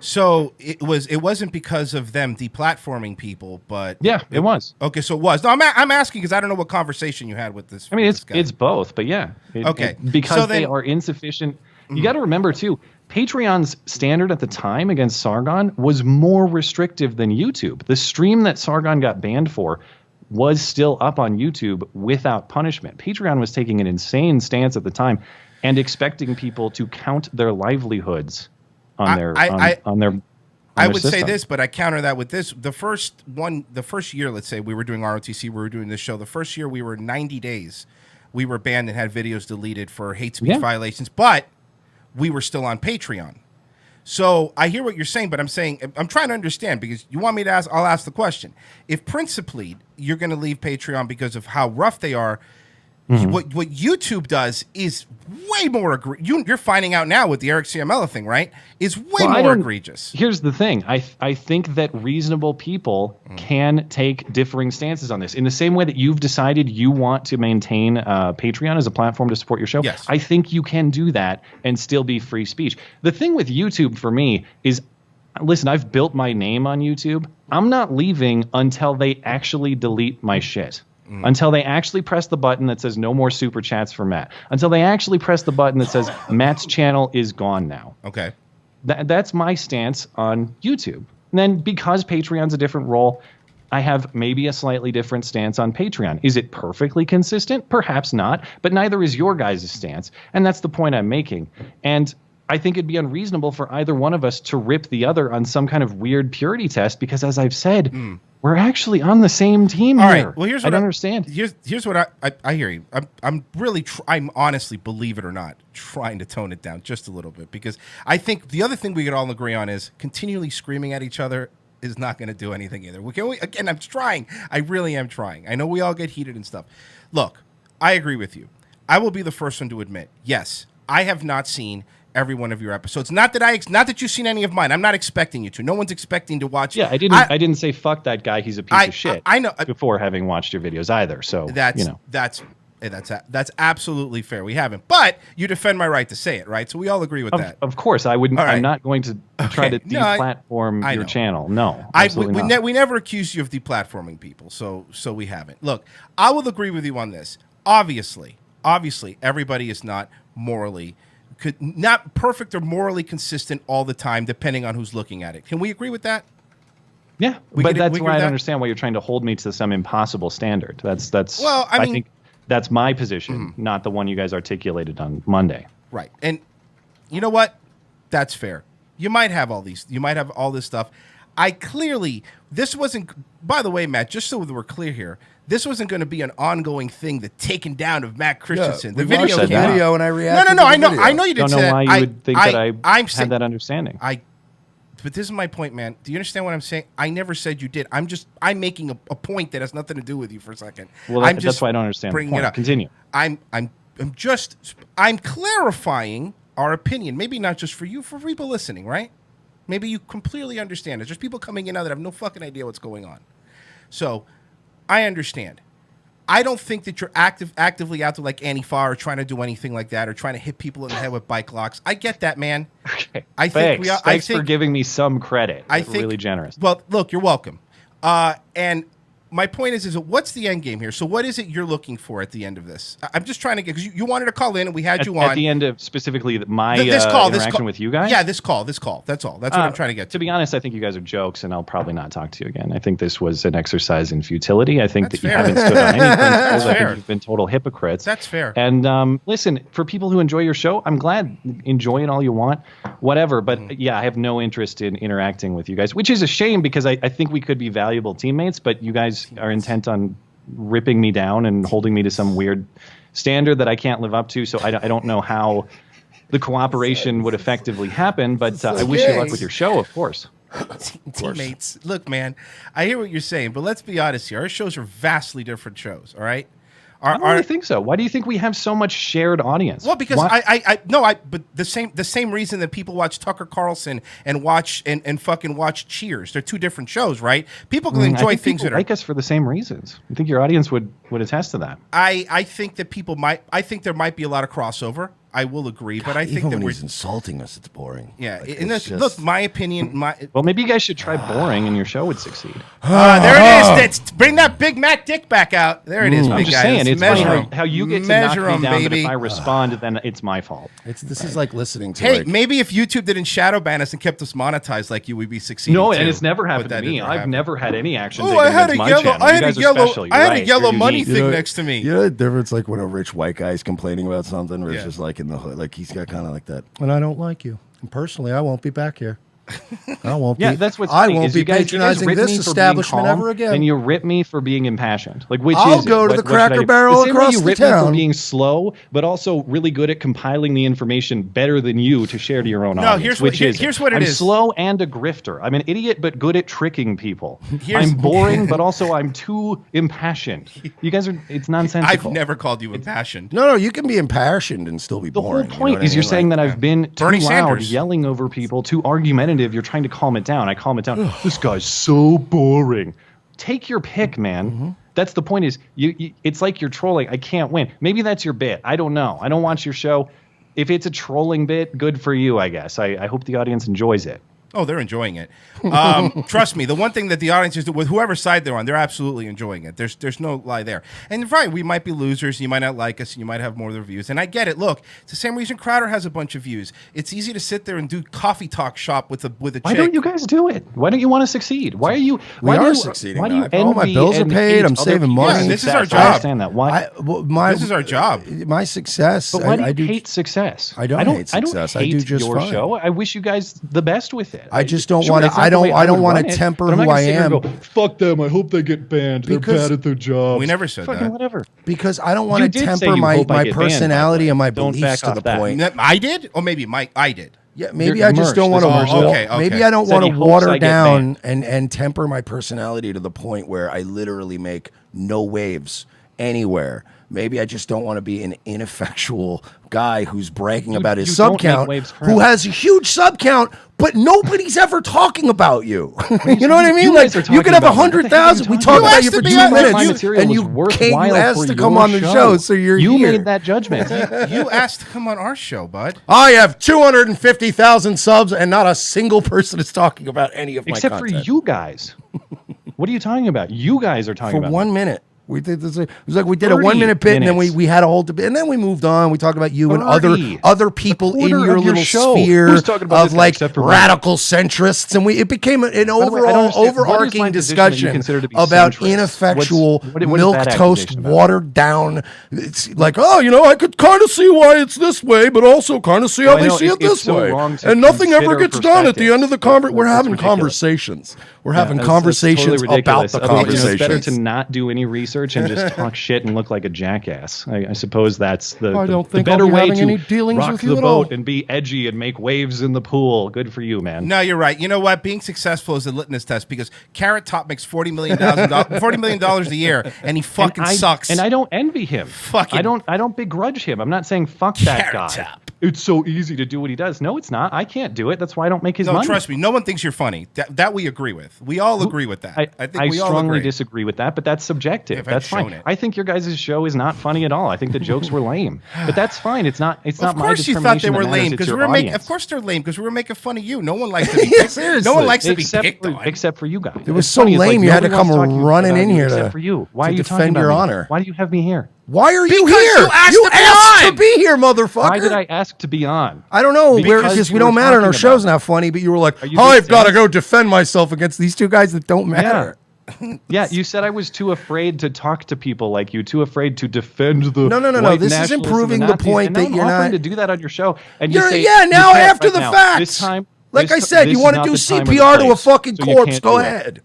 So it wasn't because of them deplatforming people, but yeah, it was. Okay, so it was. No, I'm asking because I don't know what conversation you had with this. I mean, it's both, but yeah. Because they are insufficient. You got to remember too, Patreon's standard at the time against Sargon was more restrictive than YouTube. The stream that Sargon got banned for was still up on YouTube without punishment. Patreon was taking an insane stance at the time and expecting people to count their livelihoods on their I would say this, but I counter that with this. The first year, let's say we were doing ROTC, we were doing this show. The first year we were 90 days. We were banned and had videos deleted for hate speech violations, but we were still on Patreon. So I hear what you're saying, but I'm trying to understand, because you want me to ask, I'll ask the question. If principally you're going to leave Patreon because of how rough they are, what YouTube does is way more you're finding out now with the Eric Ciamella thing, right? Is way more egregious. Here's the thing. I think that reasonable people can take differing stances on this. In the same way that you've decided you want to maintain Patreon as a platform to support your show, yes. I think you can do that and still be free speech. The thing with YouTube for me is, listen, I've built my name on YouTube. I'm not leaving until they actually delete my shit. Until they actually press the button that says no more super chats for Matt. Until they actually press the button that says Matt's channel is gone now. Okay. That's my stance on YouTube. And then because Patreon's a different role, I have maybe a slightly different stance on Patreon. Is it perfectly consistent? Perhaps not, but neither is your guys' stance. And that's the point I'm making. And I think it'd be unreasonable for either one of us to rip the other on some kind of weird purity test, because as I've said, we're actually on the same team here. All right. Well, here's what I don't understand. Here's what I hear you. I'm really I'm honestly, believe it or not, trying to tone it down just a little bit, because I think the other thing we could all agree on is continually screaming at each other is not going to do anything either. Again, I'm trying. I really am trying. I know we all get heated and stuff. Look, I agree with you. I will be the first one to admit, yes, I have not seen every one of your episodes. Not that you've seen any of mine. I'm not expecting you to. No one's expecting to watch. Yeah, I didn't say fuck that guy. He's a piece of shit. I know before having watched your videos either. So that's absolutely fair. We haven't, but you defend my right to say it, right? So we all agree with that. Of course, I wouldn't. Right. I'm not going to try to deplatform your channel. No, we never accuse you of deplatforming people. So we haven't. Look, I will agree with you on this. Obviously, everybody is not not perfect or morally consistent all the time, depending on who's looking at it. Can we agree with that? Yeah, but that's why I don't understand why you're trying to hold me to some impossible standard. That's. Well, I think that's my position, not the one you guys articulated on Monday. Right, and you know what? That's fair. You might have all these. You might have all this stuff. This wasn't. By the way, Matt, just so we're clear here, this wasn't going to be an ongoing thing. The taking down of Matt Christiansen. The video and I reacted. No. I know you didn't. Don't know why you would think that I had that understanding. But this is my point, man. Do you understand what I'm saying? I never said you did. I'm making a point that has nothing to do with you for a second. Well, that's why I don't understand. Bringing it up. Continue. I'm clarifying our opinion. Maybe not just for you, for people listening, right? Maybe you completely understand. There's just people coming in now that have no fucking idea what's going on. So I understand. I don't think that you're actively out to like Antifa or trying to do anything like that or trying to hit people in the head with bike locks. I get that, man. Okay. Thanks for giving me some credit. I think really generous. Well, look, you're welcome. And my point is what's the end game here? So what is it you're looking for at the end of this? I'm just trying to get, because you wanted to call in and we had you on. At the end of specifically my interaction with you guys? Yeah, this call. That's all. That's what I'm trying to get to. To be honest, I think you guys are jokes and I'll probably not talk to you again. I think this was an exercise in futility. I think you haven't stood on any principles. I think you've been total hypocrites. That's fair. And listen, for people who enjoy your show, I'm glad. Enjoy it all you want. Whatever. But yeah, I have no interest in interacting with you guys, which is a shame because I think we could be valuable teammates, but you guys are intent on ripping me down and holding me to some weird standard that I can't live up to. So I don't know how the cooperation would effectively happen, but I wish you luck with your show, of course. Teammates. Look, man, I hear what you're saying, but let's be honest here. Our shows are vastly different shows, all right? I don't really think so. Why do you think we have so much shared audience? Well, because but the same reason that people watch Tucker Carlson and watch and fucking watch Cheers. They're two different shows, right? People can enjoy things that like us for the same reasons. I think your audience would attest to that. I think that I think there might be a lot of crossover. I will agree, but I think even that when he's insulting us, it's boring. Yeah, look, my opinion. Well, maybe you guys should try boring, and your show would succeed. There it is. Bring that Big Mac dick back out. There it is. I'm big just guy. saying, it's funny how you get to knock me down, baby. but if I respond, then it's my fault. This is like listening to. Hey, maybe if YouTube didn't shadow ban us and kept us monetized like you, we'd be succeeding. No, too, and it's never happened to me. I've never had any action taken against my channel. I had a yellow money thing next to me. You know the difference, like when a rich white guy is complaining about something, or it's just like in the hood, like he's got kind of like that. And I don't like you. And personally, I won't be back here. I won't Yeah, be. that's what's I funny, won't is be you guys patronizing rip me this for being establishment calm, ever again. and you rip me for being impassioned. Like, which I'll is it? go to the What should Cracker I do? Barrel The same way across you the rip me town. for being slow, but also really good at compiling the information better than you to share to your own audience. Here's what it I'm is. slow and a grifter. I'm an idiot, but good at tricking people. Here's- I'm boring, but also I'm too impassioned. You guys are. It's nonsensical. I've never called you impassioned. No, you can be impassioned and still be The boring. whole point is you're saying that I've been too Bernie loud, Sanders. yelling over people, too argumentative. You're trying to calm it down. I calm it down. This guy's so boring. Take your pick, man. That's the point. Is you? It's like you're trolling. I can't win. Maybe that's your bit. I don't know. I don't watch your show. If it's a trolling bit, good for you. I guess. I hope the audience enjoys it. Oh, they're enjoying it. Trust me, the one thing that the audience is, with whoever side they're on, they're absolutely enjoying it. There's no lie there. And right, we might be losers. You might not like us, and you might have more of the views. And I get it. Look, it's the same reason Crowder has a bunch of views. It's easy to sit there and do coffee talk shop with a chick. Why don't you guys do it? Why don't you want to succeed? Why are you? We are succeeding. Why do you Now. All my envy bills are and paid. hate I'm other saving people's money. Yeah, this is our success? job. I understand that. Why? This is our job. My success. But why do you I do hate success? I don't hate success. I do just your fine. show. I wish you guys the best with it. I just don't Sure, want to. that's not I the way don't would want run to it, temper but I'm who not I gonna sit here am. and go, fuck them. I hope they get banned. They're Because bad at their jobs. We never said Fucking that. whatever. Because I don't want You to did say temper you my hope I get banned, by the personality way. and my Don't beliefs back to off the that. point. I did, or maybe I did. Yeah, maybe You're I just don't want immersed. to. This is Oh, okay, Maybe okay. I don't Said want he to hopes water I get down and temper my personality to the point where I literally make no waves anywhere. Maybe I just don't want to be an ineffectual guy who's bragging about his you sub don't make count, waves who currently. has a huge sub count, but nobody's ever talking about you. You know what I mean? You Like guys are you could have talking about me. What the heck are you 100,000. We talking talk about? about you for You 2 asked to be on- minutes, my material and was you worthwhile asked for to come your on the show, so you're You here. made that judgment. You asked to come on our show, bud. I have 250,000 subs, and not a single person is talking about any of my Except content. for you guys. What are you talking about? You guys are talking For about 1 minute. We did this. It was like we did a 30 1-minute bit, and then minutes. we had a whole debate, and then we moved on. We talked about you and 30. other people in quarter your of your little show. sphere Who's talking about of this guy like except for me? radical centrists, and it became an By the way, I don't overall understand. What is overarching my position that you discussion consider to be about centrist? ineffectual What is milk that toast, accusation about? watered down. It's like, oh, I could kind of see why it's this way, but also kind of see how Well, I they know see it it's this so way, wrong to and nothing ever consider gets done at the end of the perspectives. We're That's having ridiculous. conversations. We're having That's conversations totally about ridiculous. the I think, conversations. it's better to not do any research and just talk shit and look like a jackass. I suppose that's the better I'll be way having to any dealings rock with you the at all. boat and be edgy and make waves in the pool. Good for you, man. No, you're right. You know what? Being successful is a litmus test because Carrot Top makes $40 million a year, and he fucking sucks. And I don't envy him. Fucking- I don't begrudge him. I'm not saying fuck that Carrot guy. Top. It's so easy to do what he does. No, it's not. I can't do it. That's why I don't make his No, money. trust me. No one thinks you're funny. That we agree with. We all agree with that. I think we all strongly agree. disagree with that, but that's subjective. If I've That's fine. shown it. I think your guys' show is not funny at all. I think the jokes were lame, but that's fine. It's not. It's Of not my course, you thought they determination were that matters. lame It's because your we were making. audience. Of course, they're lame because we were making fun of you. No one likes to be. Yeah, seriously. No one likes to be except picked for, on. except for you guys. It was It's so funny, it's lame you had to nobody wants come talk running about in you here except to- for you. Why to are you defend talking about your me? honor. Why do you have me here? Why are you Because here? you asked to be on! to be here, motherfucker. Why did I ask to be on? I don't know. Because Because you we don't were matter and our talking show's about not funny, but you were like, Are you I've just got to saying- go defend myself against these two guys that don't matter. Yeah, you said I was too afraid to talk to people like you, too afraid to defend the No. white This is nationalism improving and the Nazis. point And that I'm you're offering not- to do that on your show. And You're- you say, yeah, you now can't after right the now. fact. This time, Like I this- said, this you is want to not do the time or the CPR to a place, fucking so you corpse. can't Go do it. ahead.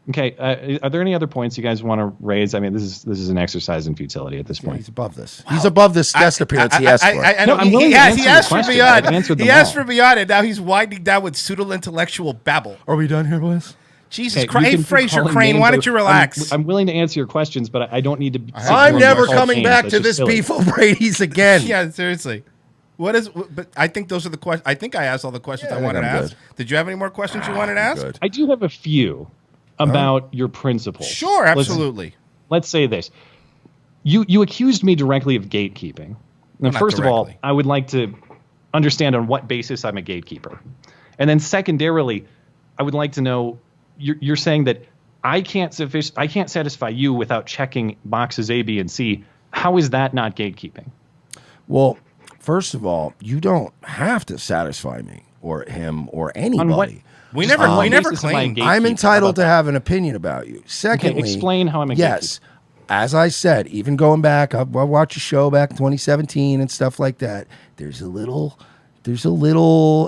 Okay, are there any other points you guys want to raise? I mean, this is an exercise in futility at this point. He's above this. He's above this guest appearance he asked for. I know No, I'm he willing to asked answer for your questions. beyond. I've answered He them asked all. for beyond, and now he's winding down with pseudo-intellectual babble. Are we done here, boys? Jesus Okay, Christ. you Hey, can keep Fraser calling Crane, names, why but don't you relax? I'm willing to answer your questions, but I don't need to. sit I'm here and never call coming names. back That's to just this silly. beef O'Brady's again. Yeah, seriously. But I think those are the questions. I think I asked all the questions Yeah, I I think wanted to I'm ask. good. Did you have any more questions you wanted to ask? Good. I do have a few about your principles. Sure, absolutely. Let's say this. You accused me directly of gatekeeping. Now, Well, not first of all, directly. I would like to understand on what basis I'm a gatekeeper. And then secondarily, I would like to know, you're saying that I can't satisfy you without checking boxes A, B, and C. How is that not gatekeeping? Well, first of all, you don't have to satisfy me or him or On what? anybody. We just never- on what we never basis am I a claimed- gatekeeper? I'm How entitled about to that? have an opinion about you. Secondly, explain how I'm a yes. As I said, even going back, I watched a show back in 2017 and stuff like that. There's a little there's a little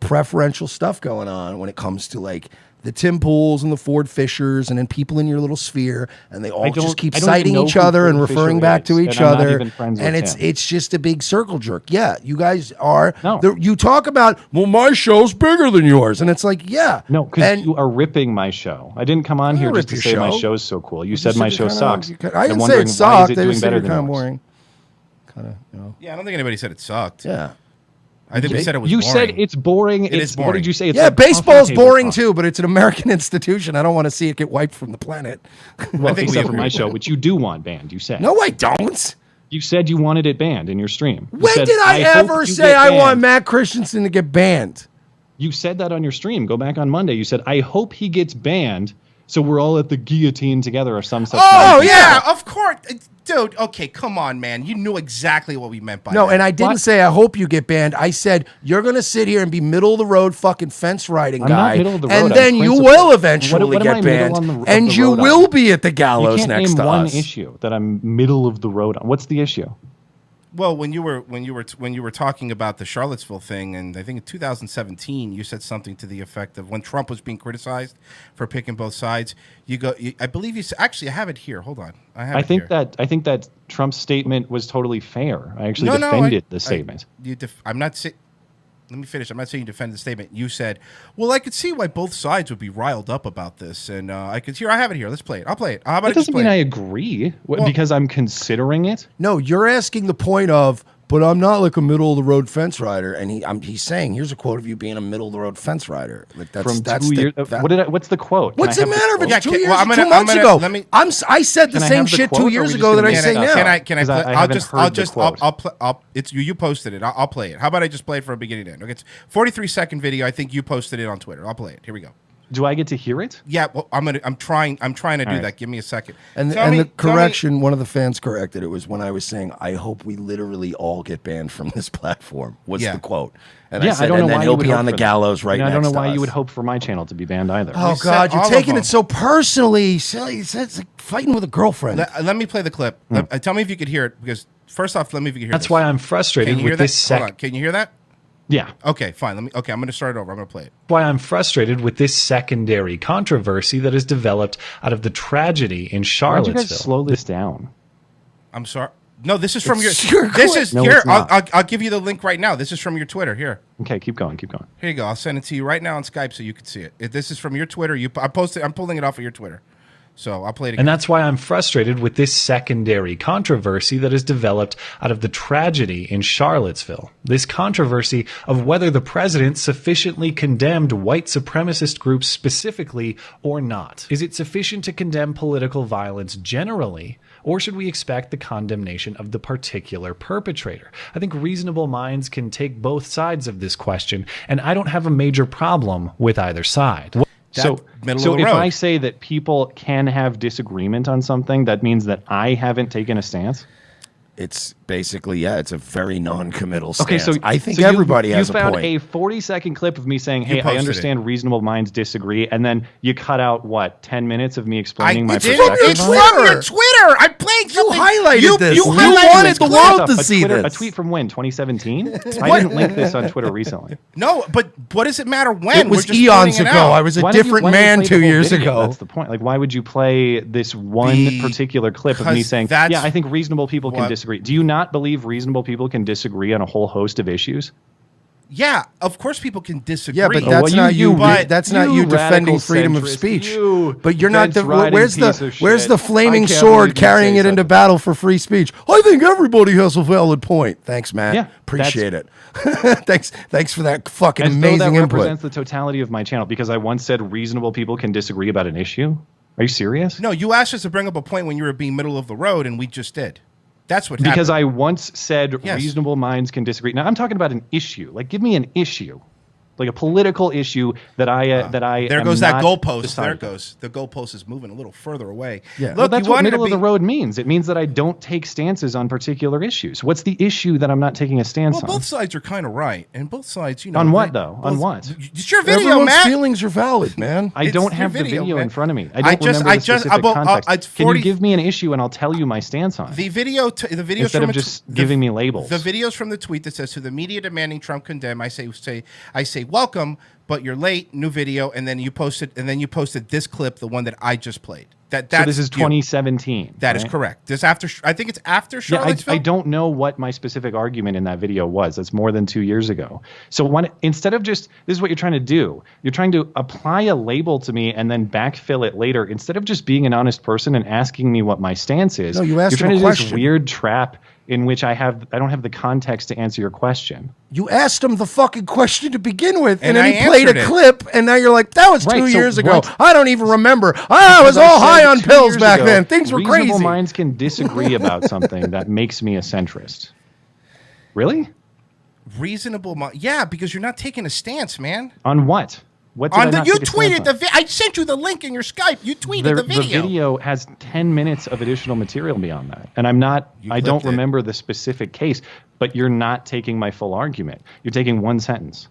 preferential stuff going on when it comes to like the Tim Pools and the Ford Fishers and then people in your little sphere, and they all just keep citing each other and referring back to each other. And it's just a big circle jerk. Yeah, you guys are. No. You talk about, well, my show's bigger than yours. And it's like, yeah. No, because you are ripping my show. I didn't come on here just to say my show's so cool. You said my show sucks. I didn't say it sucked. They just said it kind of boring. Yeah, I don't think anybody said it sucked. Yeah. I think we said it was you boring. said it's boring. It is boring. What did you say? It's yeah, like baseball's boring too, but it's an American institution. I don't want to see it get wiped from the planet. Well, I think except for my show, which you do want banned. You said. No, I don't. You said you wanted it banned in your stream. When did I ever say I want Matt Christiansen to get banned? You said that on your stream. Go back on Monday. You said, I hope he gets banned so we're all at the guillotine together or some such. Oh, yeah, of course. Dude, okay, come on, man. You knew exactly what we meant by that. No, and I didn't say I hope you get banned. I said you're going to sit here and be middle of the road fucking fence riding guy. I'm not middle of the road. And then you will eventually get banned. And you will be at the gallows next to us. You can't name one issue that I'm middle of the road on. What's the issue? Well, when you were talking about the Charlottesville thing, and I think in 2017, you said something to the effect of when Trump was being criticized for picking both sides. I believe you actually I have it here. Hold on, I think that Trump's statement was totally fair. I actually defended the statement. I'm not saying. Let me finish. I'm not saying you defended the statement. You said, well, I could see why both sides would be riled up about this. And I have it here. Let's play it. I'll play it. How about that doesn't mean I agree because I'm considering it. No, you're asking the point of, but I'm not like a middle of the road fence rider. And he's saying, here's a quote of you being a middle of the road fence rider. Like that's 2 years. What's the quote? What's the matter if it's 2 years? 2 months ago. I said the same shit 2 years ago that I say now. Can I play? It's you posted it. I'll play it. How about I just play it from beginning to end? Okay, it's 43-second video. I think you posted it on Twitter. I'll play it. Here we go. Do I get to hear it? Yeah, well, I'm trying to do that. Give me a second. And the correction, one of the fans corrected it was when I was saying, I hope we literally all get banned from this platform, was the quote. And I said, and then he'll be on the gallows right next to us. I don't know why you would hope for my channel to be banned either. Oh, God, you're taking it so personally. It's like fighting with a girlfriend. Let me play the clip. Tell me if you could hear it, because first off, let me if you can hear That's why I'm frustrated with this Hold on. Can you hear that? Yeah. Okay, fine. I'm going to start it over. I'm going to play it. Why I'm frustrated with this secondary controversy that has developed out of the tragedy in Charlottesville. Why don't you guys slow this down? I'm sorry. No, this is from your. This is here. I'll give you the link right now. This is from your Twitter. Here. Okay, keep going. Keep going. Here you go. I'll send it to you right now on Skype so you can see it. This is from your Twitter. I'm pulling it off of your Twitter. So I'll play it again. And that's why I'm frustrated with this secondary controversy that has developed out of the tragedy in Charlottesville. This controversy of whether the president sufficiently condemned white supremacist groups specifically or not. Is it sufficient to condemn political violence generally, or should we expect the condemnation of the particular perpetrator? I think reasonable minds can take both sides of this question, and I don't have a major problem with either side. So if I say that people can have disagreement on something, that means that I haven't taken a stance? It's basically, it's a very non-committal stance. Okay, so I think everybody has a point. You found a 40-second clip of me saying, hey, I understand reasonable minds disagree, and then you cut out, 10 minutes of me explaining my perspective? It's from your Twitter! I'm playing something. You highlighted this. You wanted the world to see this. A tweet from when? 2017? I didn't link this on Twitter recently. No, but what does it matter when? It was eons ago. I was a different man 2 years ago. That's the point. Like, why would you play this one particular clip of me saying, yeah, I think reasonable people can disagree? Do you not believe reasonable people can disagree on a whole host of issues? Yeah, of course people can disagree. Yeah, but that's not you. That's not you defending freedom of speech. But you're not. Where's the flaming sword carrying it into battle for free speech? I think everybody has a valid point. Thanks, Matt. Yeah, appreciate it. Thanks for that fucking amazing that input. Represents the totality of my channel because I once said reasonable people can disagree about an issue. Are you serious? No, you asked us to bring up a point when you were being middle of the road, and we just did. That's what happened. Because I once said reasonable minds can disagree. Now, I'm talking about an issue. Like, give me an issue. like a political issue that I There am goes that not goalpost. deciding. There goes the goalpost is moving a little further away. Yeah. Look, Well, that's you what wanted middle to of be, the road means. It means that I don't take stances on particular issues. What's the issue that I'm not taking a stance Well, on? both sides are kind of right, and both sides, you know. On what, though? On what? It's your video, Everyone's Matt. feelings are valid, man. I It's don't your have the video man. in front of me. I don't remember the specific context. It's Can 40 you give me an issue and I'll tell you my stance on it? The videos Instead from of just giving me labels. The videos from the tweet that says to the media demanding Trump condemn. I say welcome, but you're late. New video, and then you posted this clip, the one that I just played. So That's this is 2017. That is correct. This after I think it's after Yeah, Charlottesville. I don't know what my specific argument in that video was. That's more than 2 years ago. So instead of just, this is what you're trying to do. You're trying to apply a label to me and then backfill it later. Instead of just being an honest person and asking me what my stance is, No, you asked you're him trying a to do this question. weird trap in which I don't have the context to answer your question. You asked him the fucking question to begin with, and then I he played answered a it. clip, and now you're like, that was Right, 2 so years ago. what- I don't even remember. I was Because I all said high on 2 pills years back ago, then. Things were reasonable crazy. minds can disagree about something that makes me a centrist. Really? Yeah, because you're not taking a stance, man. On what? What did I not You take a stance tweeted on? I sent you the link in your Skype. You tweeted the video. The video has 10 minutes of additional material beyond that. And I don't clipped it. remember the specific case, but you're not taking my full argument. You're taking one sentence.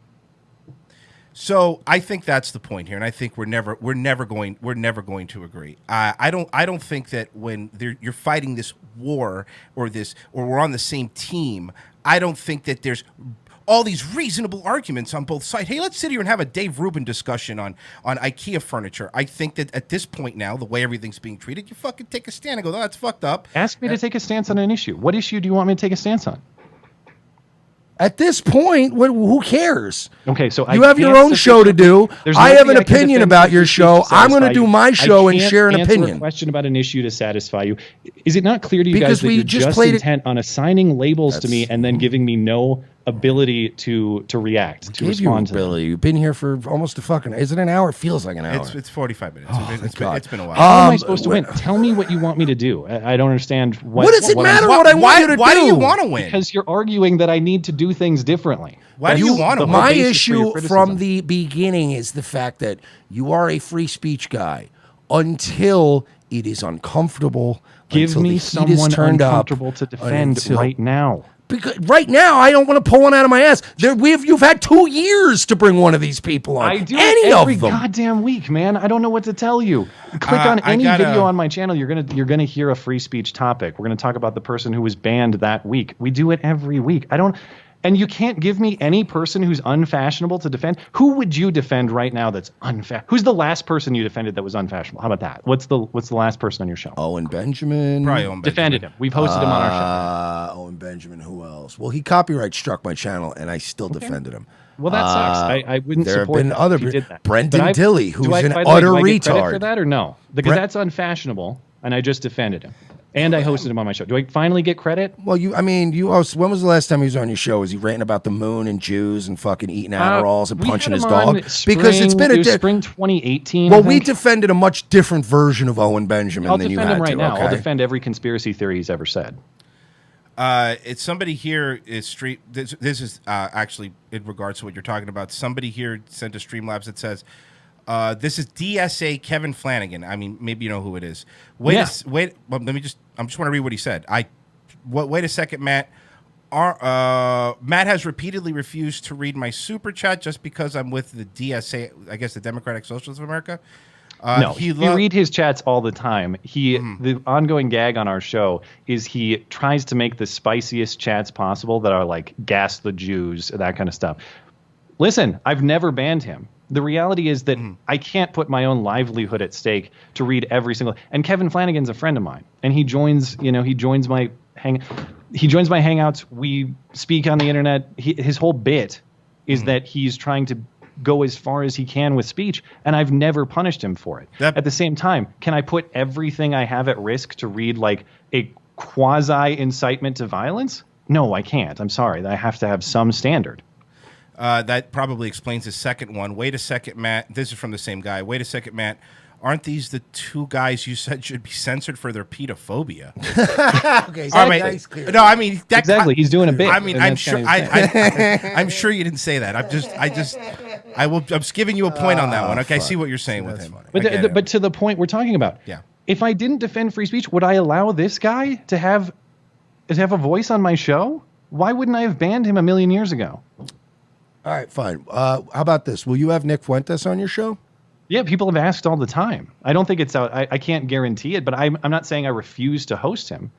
So I think that's the point here, and I think we're never going to agree. I don't think that when you're fighting this war or we're on the same team, I don't think that there's all these reasonable arguments on both sides. Hey, let's sit here and have a Dave Rubin discussion on IKEA furniture. I think that at this point now, the way everything's being treated, you fucking take a stand and go, "No, that's fucked up." Ask me to take a stance on an issue. What issue do you want me to take a stance on? At this point, who cares? Okay, so You have your own show to do. There's I have nothing an can opinion defend about to your show. I'm going to satisfy do you. my show I and can't share an answer opinion. A question about an issue to satisfy you. Is it not clear to you Because guys that we you're just just played it- intent on assigning labels to me That's- and then giving me no ability to react, to Gave you respond to them? ability. You've been here for almost a fucking. Is it an hour? It feels like an hour. It's 45 minutes. God. It's been a while. How am I supposed to win? Tell me what you want me to do. I don't understand what. What does it matter what I want you to do? Why do you want to win? Because you're arguing that I need to do things differently. Why do you want to the win? whole My basis for issue your from criticism. the beginning is the fact that you are a free speech guy until it is uncomfortable. Give until the me heat is someone turned up, uncomfortable to defend until- right now. Because right now, I don't want to pull one out of my ass. You've had 2 years to bring one of these people on. I do Any it every of them. goddamn week, man. I don't know what to tell you. Click on I any gotta- video on my channel. You're gonna hear a free speech topic. We're gonna talk about the person who was banned that week. We do it every week. And you can't give me any person who's unfashionable to defend. Who would you defend right now that's unfashionable? Who's the last person you defended that was unfashionable? How about that? What's the last person on your show? Owen Benjamin. Probably Owen Defended him. We've hosted him on our show. Owen Benjamin. Who else? Well, he copyright struck my channel, and I still defended him. Well, that sucks. I wouldn't there have support been that other if you did that. Brendan But Dilley, who's do I- an by the way, utter do I get credit retard. for that or no? Because that's unfashionable, and I just defended him. And I hosted him on my show. Do I finally get credit? Well, you also, when was the last time he was on your show? Was he ranting about the moon and Jews and fucking eating Adderalls and We punching had his him on dog? Because it's been it was spring 2018. Well, I we think. defended a much different version of Owen Benjamin I'll than you defend had him right to. now. Okay? I'll defend every conspiracy theory he's ever said. It's somebody here is street. This is actually in regards to what you're talking about. Somebody here sent a Streamlabs that says, "This is DSA Kevin Flanagan." I mean, maybe you know who it is. Wait. Well, let me just. I'm just want to read what he said. Wait a second, Matt. Matt has repeatedly refused to read my super chat just because I'm with the DSA. I guess the Democratic Socialists of America. No, we read his chats all the time. The ongoing gag on our show is he tries to make the spiciest chats possible that are like gas the Jews, that kind of stuff. Listen, I've never banned him. The reality is that I can't put my own livelihood at stake to read every single. And Kevin Flanagan's a friend of mine, and he joins my hangouts. We speak on the internet. His whole bit is that he's trying to go as far as he can with speech, and I've never punished him for it. At the same time, can I put everything I have at risk to read like a quasi incitement to violence? No, I can't. I'm sorry. I have to have some standard. That probably explains the second one. Wait a second, Matt. This is from the same guy. Wait a second, Matt. Aren't these the two guys you said should be censored for their pedophobia? Okay, all right. No, I mean exactly. He's doing a bit. I mean, I'm sure. I'm sure you didn't say that. I'm just giving you a point on that one. Okay, I fuck. see what you're saying with him. But to the point we're talking about. Yeah. If I didn't defend free speech, would I allow this guy to have a voice on my show? Why wouldn't I have banned him a million years ago? All right, fine. How about this? Will you have Nick Fuentes on your show? Yeah, people have asked all the time. I don't think it's out. I can't guarantee it, but I'm not saying I refuse to host him.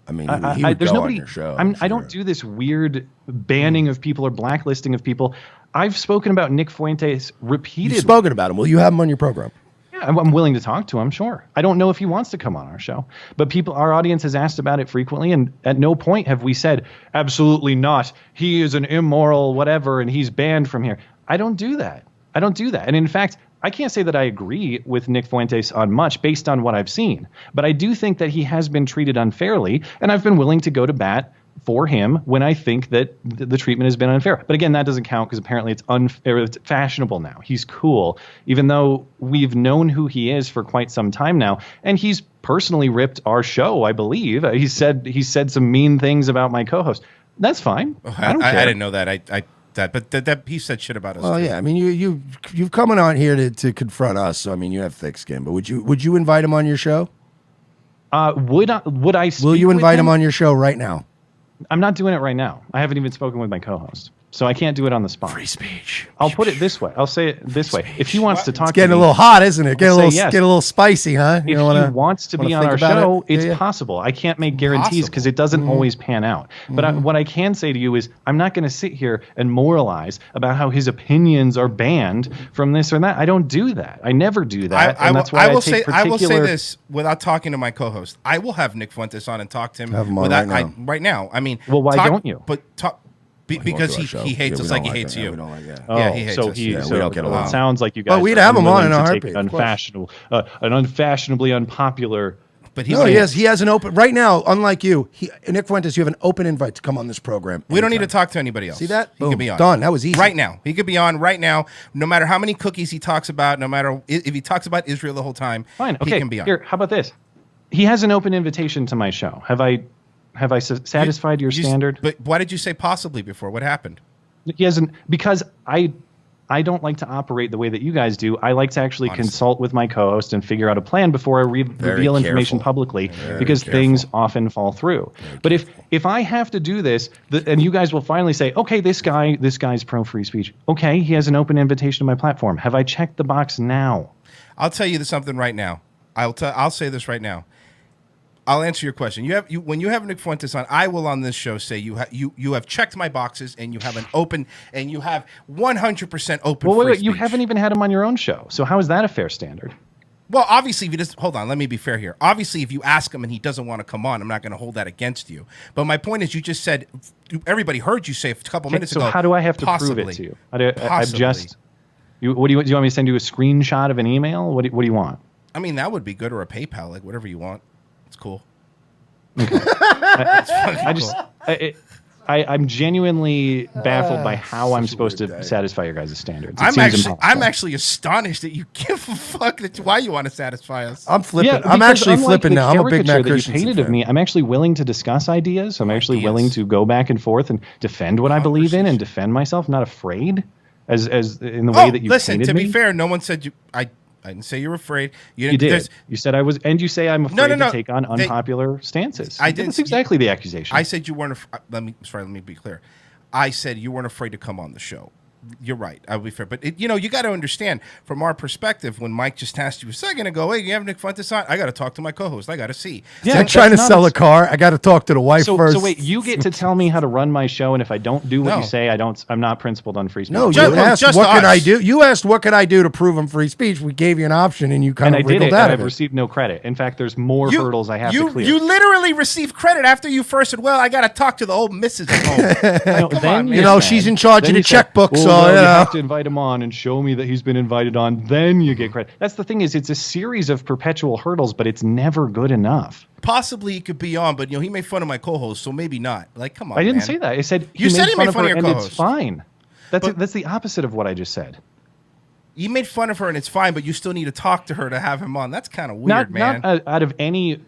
I mean, he would there's go nobody, on your show. I don't do this weird banning of people or blacklisting of people. I've spoken about Nick Fuentes repeatedly. You've spoken about him. Will you have him on your program? Yeah, I'm willing to talk to him, sure. I don't know if he wants to come on our show, but our audience has asked about it frequently, and at no point have we said, absolutely not. He is an immoral whatever, and he's banned from here. I don't do that. And in fact, I can't say that I agree with Nick Fuentes on much based on what I've seen, but I do think that he has been treated unfairly, and I've been willing to go to bat for him when I think that the treatment has been unfair. But again, that doesn't count because apparently it's fashionable now. He's cool, even though we've known who he is for quite some time now, and he's personally ripped our show, I believe. He said some mean things about my co-host. That's fine. I don't care. I didn't know that. But he said shit about us. Well, yeah. I mean, you've coming on here to confront us. So I mean, you have thick skin. But would you invite him on your show? Would I? Will you invite him on your show right now? I'm not doing it right now. I haven't even spoken with my co-host, so I can't do it on the spot. Free speech. I'll put it this way. I'll say it this way. If he wants to talk, It's getting to me, a little hot, isn't it? Get a yes. little spicy, huh? If he wants to be on our show, it's possible. I can't make guarantees because it doesn't always pan out. But what I can say to you is I'm not going to sit here and moralize about how his opinions are banned from this or that. I don't do that. I never do that. And that's why I will say this without talking to my co-host. I will have Nick Fuentes on and talk to him. Have him on right now. I mean, well, why don't you? But because he hates us like he hates you. We don't like that. Yeah, he hates us. we don't get along. It sounds like you guys. Well, we'd have him on in a heartbeat. An unfashionably unpopular. But he has an open right now. Unlike you, Nick Fuentes, you have an open invite to come on this program. We don't need to talk to anybody else. See that? He could be on. Done. That was easy. Right now, he could be on right now. No matter how many cookies he talks about, no matter if he talks about Israel the whole time, fine. Okay. He can be on. Here, how about this? He has an open invitation to my show. Have I satisfied your standard? But why did you say possibly before? What happened? He hasn't, because I don't like to operate the way that you guys do. I like to actually consult with my co-host and figure out a plan before I reveal information publicly, because things often fall through. But if I have to do this, and you guys will finally say, okay, this guy's pro free speech. Okay, he has an open invitation to my platform. Have I checked the box now? I'll tell you something right now. I'll say this right now. I'll answer your question. When you have Nick Fuentes on, I will on this show say you have checked my boxes and you have an open and you have 100% open. Well, wait, free you speech. haven't even had him on your own show. So how is that a fair standard? Well, obviously, if you just hold on, let me be fair here. Obviously, if you ask him and he doesn't want to come on, I'm not going to hold that against you. But my point is, you just said everybody heard you say a couple minutes ago. So how do I have to prove it to you? What do you want me to send you a screenshot of an email? What do you want? I mean, that would be good, or a PayPal, like whatever you want. It's cool. Okay. I'm genuinely baffled by how I'm supposed to satisfy your guys' standards. I'm actually astonished that you give a fuck why you want to satisfy us. I'm flipping. Yeah, I'm actually flipping now. I'm a big Matt Christiansen that you painted of me. I'm actually willing to discuss ideas. I'm actually willing to go back and forth and defend what I believe in and defend myself. I'm not afraid, as in the way that you painted me. To be fair, no one said you. I didn't say you were afraid. You did. You said I was, and you say I'm afraid to take on unpopular stances. I didn't. That's exactly the accusation. I said you weren't. Let me be clear. I said you weren't afraid to come on the show. You're right. I'll be fair. But, you got to understand, from our perspective, when Mike just asked you a second ago, hey, you have Nick Fuentes on? I got to talk to my co-host. I got to see. Yeah, I'm trying to sell a car. I got to talk to the wife first. So wait, you get to tell me how to run my show, and if I don't do what you say, I'm not principled on free speech. No, you asked, what can I do? You asked, what can I do to prove I'm free speech? We gave you an option, and you kind of wriggled out of it. I've received no credit. In fact, there's more hurdles I have to clear. You literally received credit after you first said, well, I got to talk to the old missus at home. She's in charge of the checkbook, so you have to invite him on and show me that he's been invited on, then you get credit. That's the thing, is it's a series of perpetual hurdles, but it's never good enough. Possibly he could be on, but he made fun of my co-host, so maybe not. Like, come on, I didn't say that. I said he made fun of her, and it's fine. That's the opposite of what I just said. You made fun of her, and it's fine, but you still need to talk to her to have him on. That's kind of weird, man. Not out of any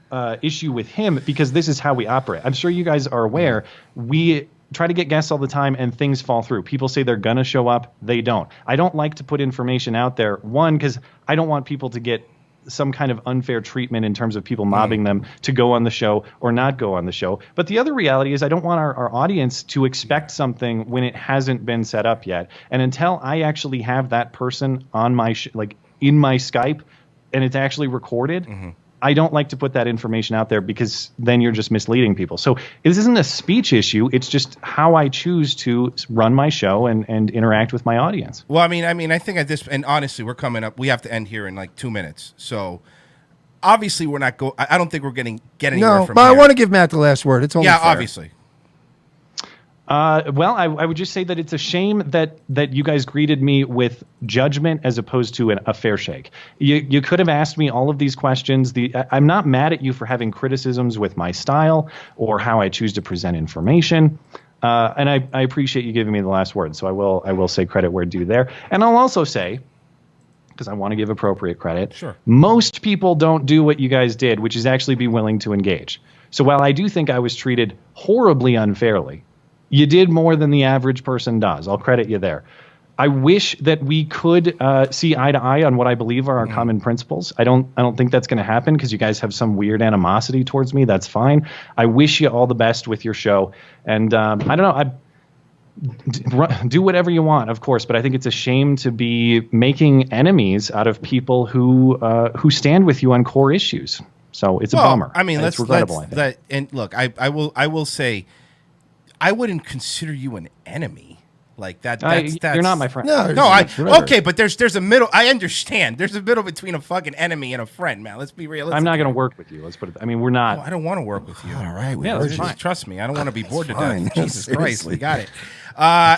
issue with him, because this is how we operate. I'm sure you guys are aware. We try to get guests all the time and things fall through. People say they're going to show up. They don't. I don't like to put information out there. One, because I don't want people to get some kind of unfair treatment in terms of people mobbing them to go on the show or not go on the show. But the other reality is I don't want our audience to expect something when it hasn't been set up yet. And until I actually have that person on my in my Skype and it's actually recorded, I don't like to put that information out there because then you're just misleading people. So this isn't a speech issue. It's just how I choose to run my show and interact with my audience. Well, I mean, I think at this, and honestly, we're coming up. We have to end here in like 2 minutes. So obviously, we're not I don't think we're getting anywhere from but here. I want to give Matt the last word. It's only fair. Obviously. Well, I would just say that it's a shame that you guys greeted me with judgment as opposed to a fair shake. You could have asked me all of these questions. I'm not mad at you for having criticisms with my style or how I choose to present information. And I appreciate you giving me the last word. So I will say credit where due there. And I'll also say, because I want to give appropriate credit, sure, most people don't do what you guys did, which is actually be willing to engage. So while I do think I was treated horribly unfairly, you did more than the average person does. I'll credit you there. I wish that we could see eye to eye on what I believe are our common principles. I don't think that's going to happen because you guys have some weird animosity towards me. That's fine. I wish you all the best with your show. And I don't know. Do whatever you want, of course, but I think it's a shame to be making enemies out of people who stand with you on core issues. So it's a bummer. I mean, it's regrettable. And look, I will say, I wouldn't consider you an enemy. Like that. That's you're not my friend. No, okay, but there's a middle. I understand. There's a middle between a fucking enemy and a friend, man. Let's be realistic. I'm not going to work with you. Let's put it. I mean, we're not. Oh, I don't want to work with you. All right, just trust me. I don't want to be bored to death. Jesus Christ, we got it.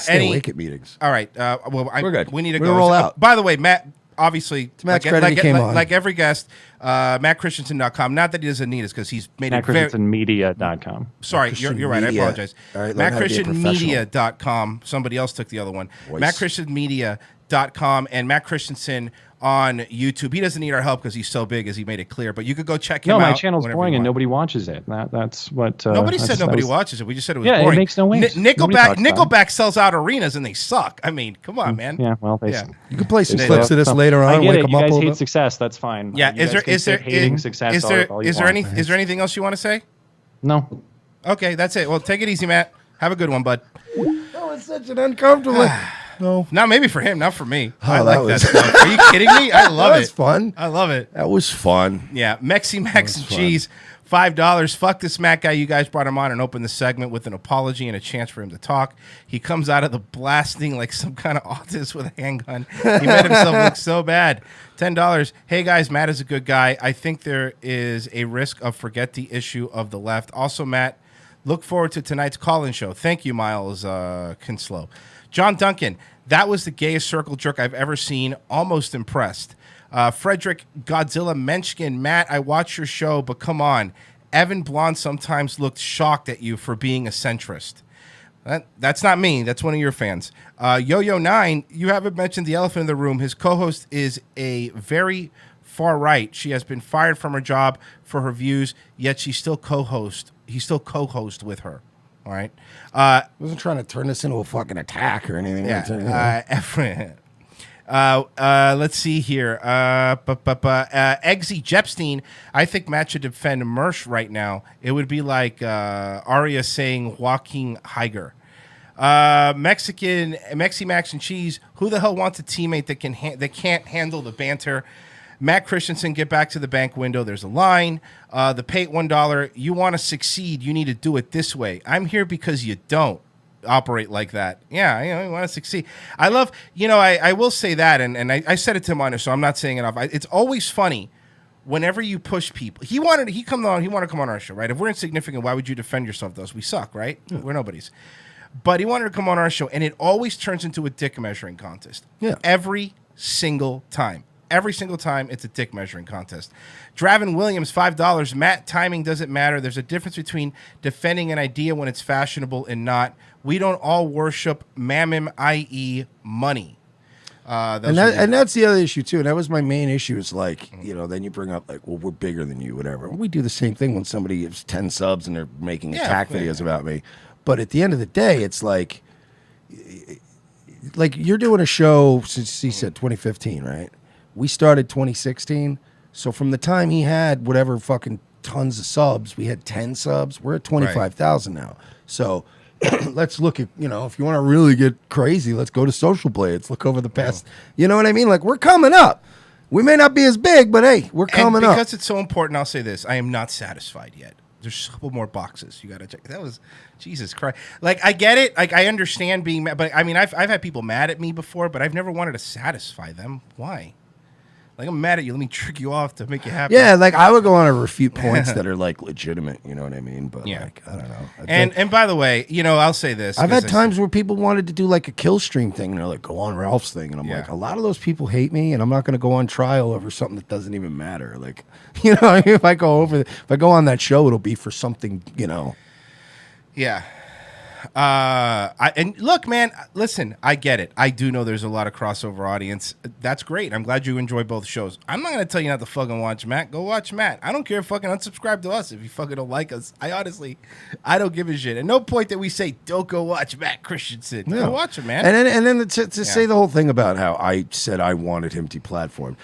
Stay awake at meetings. All right. We're good. We need to We're go. Roll out. By the way, Matt. Obviously, Matt's credit, he came on. Like every guest, MattChristiansen.com. Not that he doesn't need us because he's made it very... MattChristiansenmedia.com. Sorry, you're right. I apologize. All right, MattChristianmedia.com. Somebody else took the other one. MattChristianmedia.com and Matt Christiansen on YouTube. He doesn't need our help because he's so big, as he made it clear. But you could go check him out. No, my channel's boring and nobody watches it. That's what. Nobody said nobody watches it. We just said it was boring. Yeah, it makes no waves. Nickelback sells out arenas and they suck. I mean, come on, man. Yeah, well, you can play some clips of this later on. I get wake it. them You up guys hate success. That's fine. Yeah. Is there anything else you want to say? No. Okay, that's it. Well, take it easy, Matt. Have a good one, bud. That was such an uncomfortable. No. Not maybe for him, not for me. Oh, I like that stuff. Are you kidding me? I love it. That was fun. I love it. That was fun. Yeah. Mexi Max and Cheese, $5. Fuck this Matt guy. You guys brought him on and opened the segment with an apology and a chance for him to talk. He comes out of the blasting like some kind of autist with a handgun. He made himself look so bad. $10. Hey guys, Matt is a good guy. I think there is a risk of forget the issue of the left. Also, Matt, look forward to tonight's call-in show. Thank you, Miles Kinslow. John Duncan, that was the gayest circle jerk I've ever seen. Almost impressed. Frederick Godzilla Menschkin, Matt, I watch your show, but come on. Evan Blonde sometimes looked shocked at you for being a centrist. That's not me. That's one of your fans. Yo-Yo9, you haven't mentioned the elephant in the room. His co-host is a very far right. She has been fired from her job for her views, yet she's still co-host. He's still co-host with her. All right. I wasn't trying to turn this into a fucking attack or anything. Yeah. Let's see here. Eggsy Jepstein, I think Matt should defend Mersh right now. It would be like Arya saying Joaquin Heiger. Mexi Max and Cheese, who the hell wants a teammate that can't handle the banter? Matt Christiansen, get back to the bank window. There's a line. The pay $1. You want to succeed, you need to do it this way. I'm here because you don't operate like that. Yeah, you want to succeed. I love, I will say that, and I said it to him on it, so I'm not saying it off. It's always funny whenever you push people. He wanted to come on our show, right? If we're insignificant, why would you defend yourself to us? We suck, right? Yeah. We're nobodies. But he wanted to come on our show, and it always turns into a dick measuring contest. Yeah. Every single time. Every single time, it's a dick measuring contest. Dravin Williams, $5. Matt, timing doesn't matter. There's a difference between defending an idea when it's fashionable and not. We don't all worship mammon, i.e. money. And that's the other issue, too. And that was my main issue is like, then you bring up like, well, we're bigger than you, whatever. We do the same thing when somebody gives 10 subs and they're making attack videos about me. but at the end of the day, it's like you're doing a show since he said 2015, right? We started 2016. So from the time he had whatever fucking tons of subs, we had 10 subs. We're at 25,000 now. So let's look at, if you want to really get crazy, let's go to Social Blades. Look over the past, you know what I mean? Like, we're coming up. We may not be as big, but hey, we're coming up. Because it's so important, I'll say this. I am not satisfied yet. There's a couple more boxes you got to check. That was, Jesus Christ. Like, I get it. Like, I understand being mad. But, I mean, I've had people mad at me before, but I've never wanted to satisfy them. Why? Like, I'm mad at you. Let me trick you off to make you happy. Yeah, like, I would go on to refute points that are, like, legitimate. You know what I mean? But, like, I don't know. And by the way, I'll say this. I've had times where people wanted to do, like, a kill stream thing. And they're like, go on Ralph's thing. And I'm like, a lot of those people hate me. And I'm not going to go on trial over something that doesn't even matter. Like, if I go on that show, it'll be for something, Yeah. And look, man, listen, I get it. I do know there's a lot of crossover audience. That's great. I'm glad you enjoy both shows. I'm not going to tell you not to fucking watch Matt. Go watch Matt. I don't care. Fucking unsubscribe to us if you fucking don't like us. I don't give a shit. At no point that we say, don't go watch Matt Christiansen. No. Go watch him, man. And then to say the whole thing about how I said I wanted him deplatformed.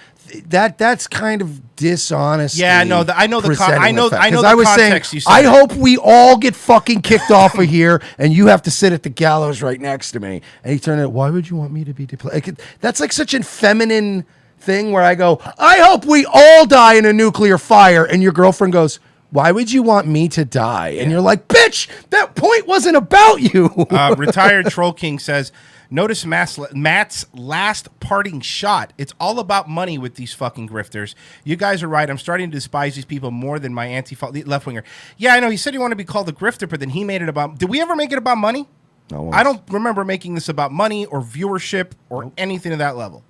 That's kind of dishonest. Yeah, no, I know the context you said. I hope we all get fucking kicked off of here, and you have to sit at the gallows right next to me. And he turned it. Why would you want me to be deplatformed? That's like such a feminine thing where I go, I hope we all die in a nuclear fire, and your girlfriend goes, why would you want me to die? And you're like, bitch, that point wasn't about you. Retired Troll King says, notice Matt's last parting shot. It's all about money with these fucking grifters. You guys are right. I'm starting to despise these people more than my left winger. Yeah, I know. He said he wanted to be called a grifter, but then he made it about. Did we ever make it about money? No. I don't remember making this about money or viewership or anything to that level.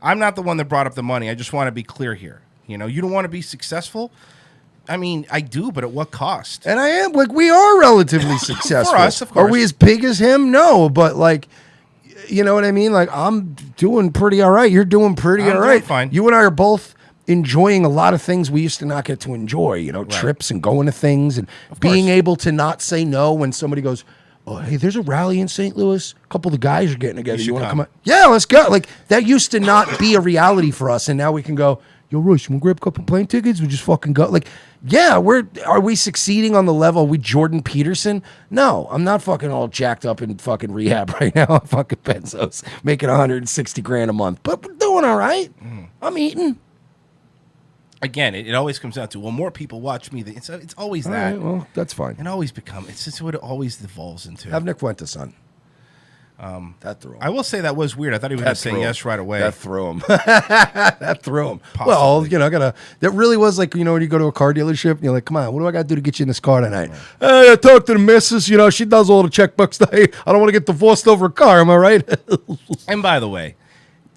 I'm not the one that brought up the money. I just want to be clear here. You don't want to be successful. I mean, I do, but at what cost? And I am. Like, we are relatively successful. For us, of course. Are we as big as him? No, but like, you know what I mean? Like, I'm doing pretty all right. You're doing pretty all right. Fine. You and I are both enjoying a lot of things we used to not get to enjoy. Trips and going to things and being able to not say no when somebody goes, oh, hey, there's a rally in St. Louis. A couple of the guys are getting together. You want to come out? Yeah, let's go. Like, that used to not be a reality for us, and now we can go, yo, Royce, you want to grab a couple plane tickets? We just fucking go. Like, yeah, are we succeeding on the level? Are we Jordan Peterson? No, I'm not fucking all jacked up in fucking rehab right now. I'm fucking benzos, making $160,000 a month. But we're doing all right. I'm eating. Again, it always comes down to, well, more people watch me. It's always All that. right, well, that's fine. It's just what it always devolves into. Have Nick Fuentes, son. That threw him. I will say that was weird. I thought he was going to say yes right away. That threw him. That threw him. Possibly. Well, that really was like, when you go to a car dealership and you're like, come on, what do I got to do to get you in this car tonight? Right. Hey, I talked to the missus, she does all the checkbooks. I don't want to get divorced over a car. Am I right? And by the way,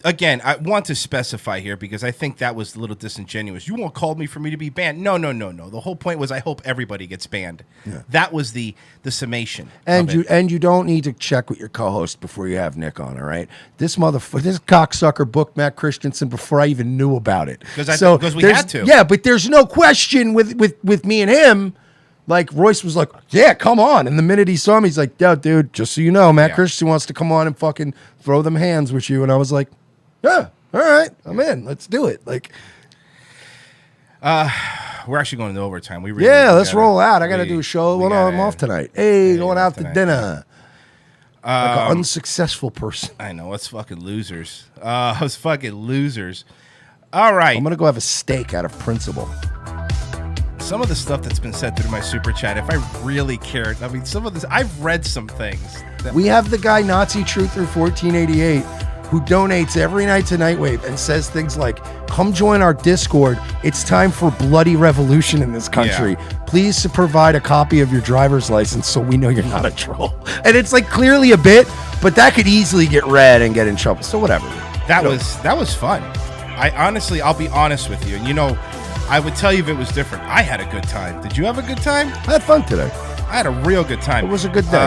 again, I want to specify here because I think that was a little disingenuous. You won't call me for me to be banned. No. The whole point was I hope everybody gets banned. Yeah. That was the summation. And you don't need to check with your co-host before you have Nick on, all right? This cocksucker booked Matt Christiansen before I even knew about it. Because we had to. Yeah, but there's no question with me and him. Like, Royce was like, yeah, come on. And the minute he saw me, he's like, yeah, dude, just so you know, Matt Christiansen wants to come on and fucking throw them hands with you. And I was like, yeah, all right, I'm in. Let's do it. Like, we're actually going to overtime. Let's roll out. I got to do a show. Well, no, I'm off tonight. Hey, going out to dinner. Like an unsuccessful person. I know. Us fucking losers. Us fucking losers. All right. I'm going to go have a steak out of principle. Some of the stuff that's been said through my super chat, if I really cared, I mean, some of this, I've read some things. We have the guy Nazi Truther 1488 who donates every night to Nightwave and says things like, come join our Discord. It's time for bloody revolution in this country. Yeah. Please provide a copy of your driver's license so we know you're not a troll. And it's like clearly a bit, but that could easily get read and get in trouble. So whatever. That was fun. I'll be honest with you. I would tell you if it was different. I had a good time. Did you have a good time? I had fun today. I had a real good time. It was a good day.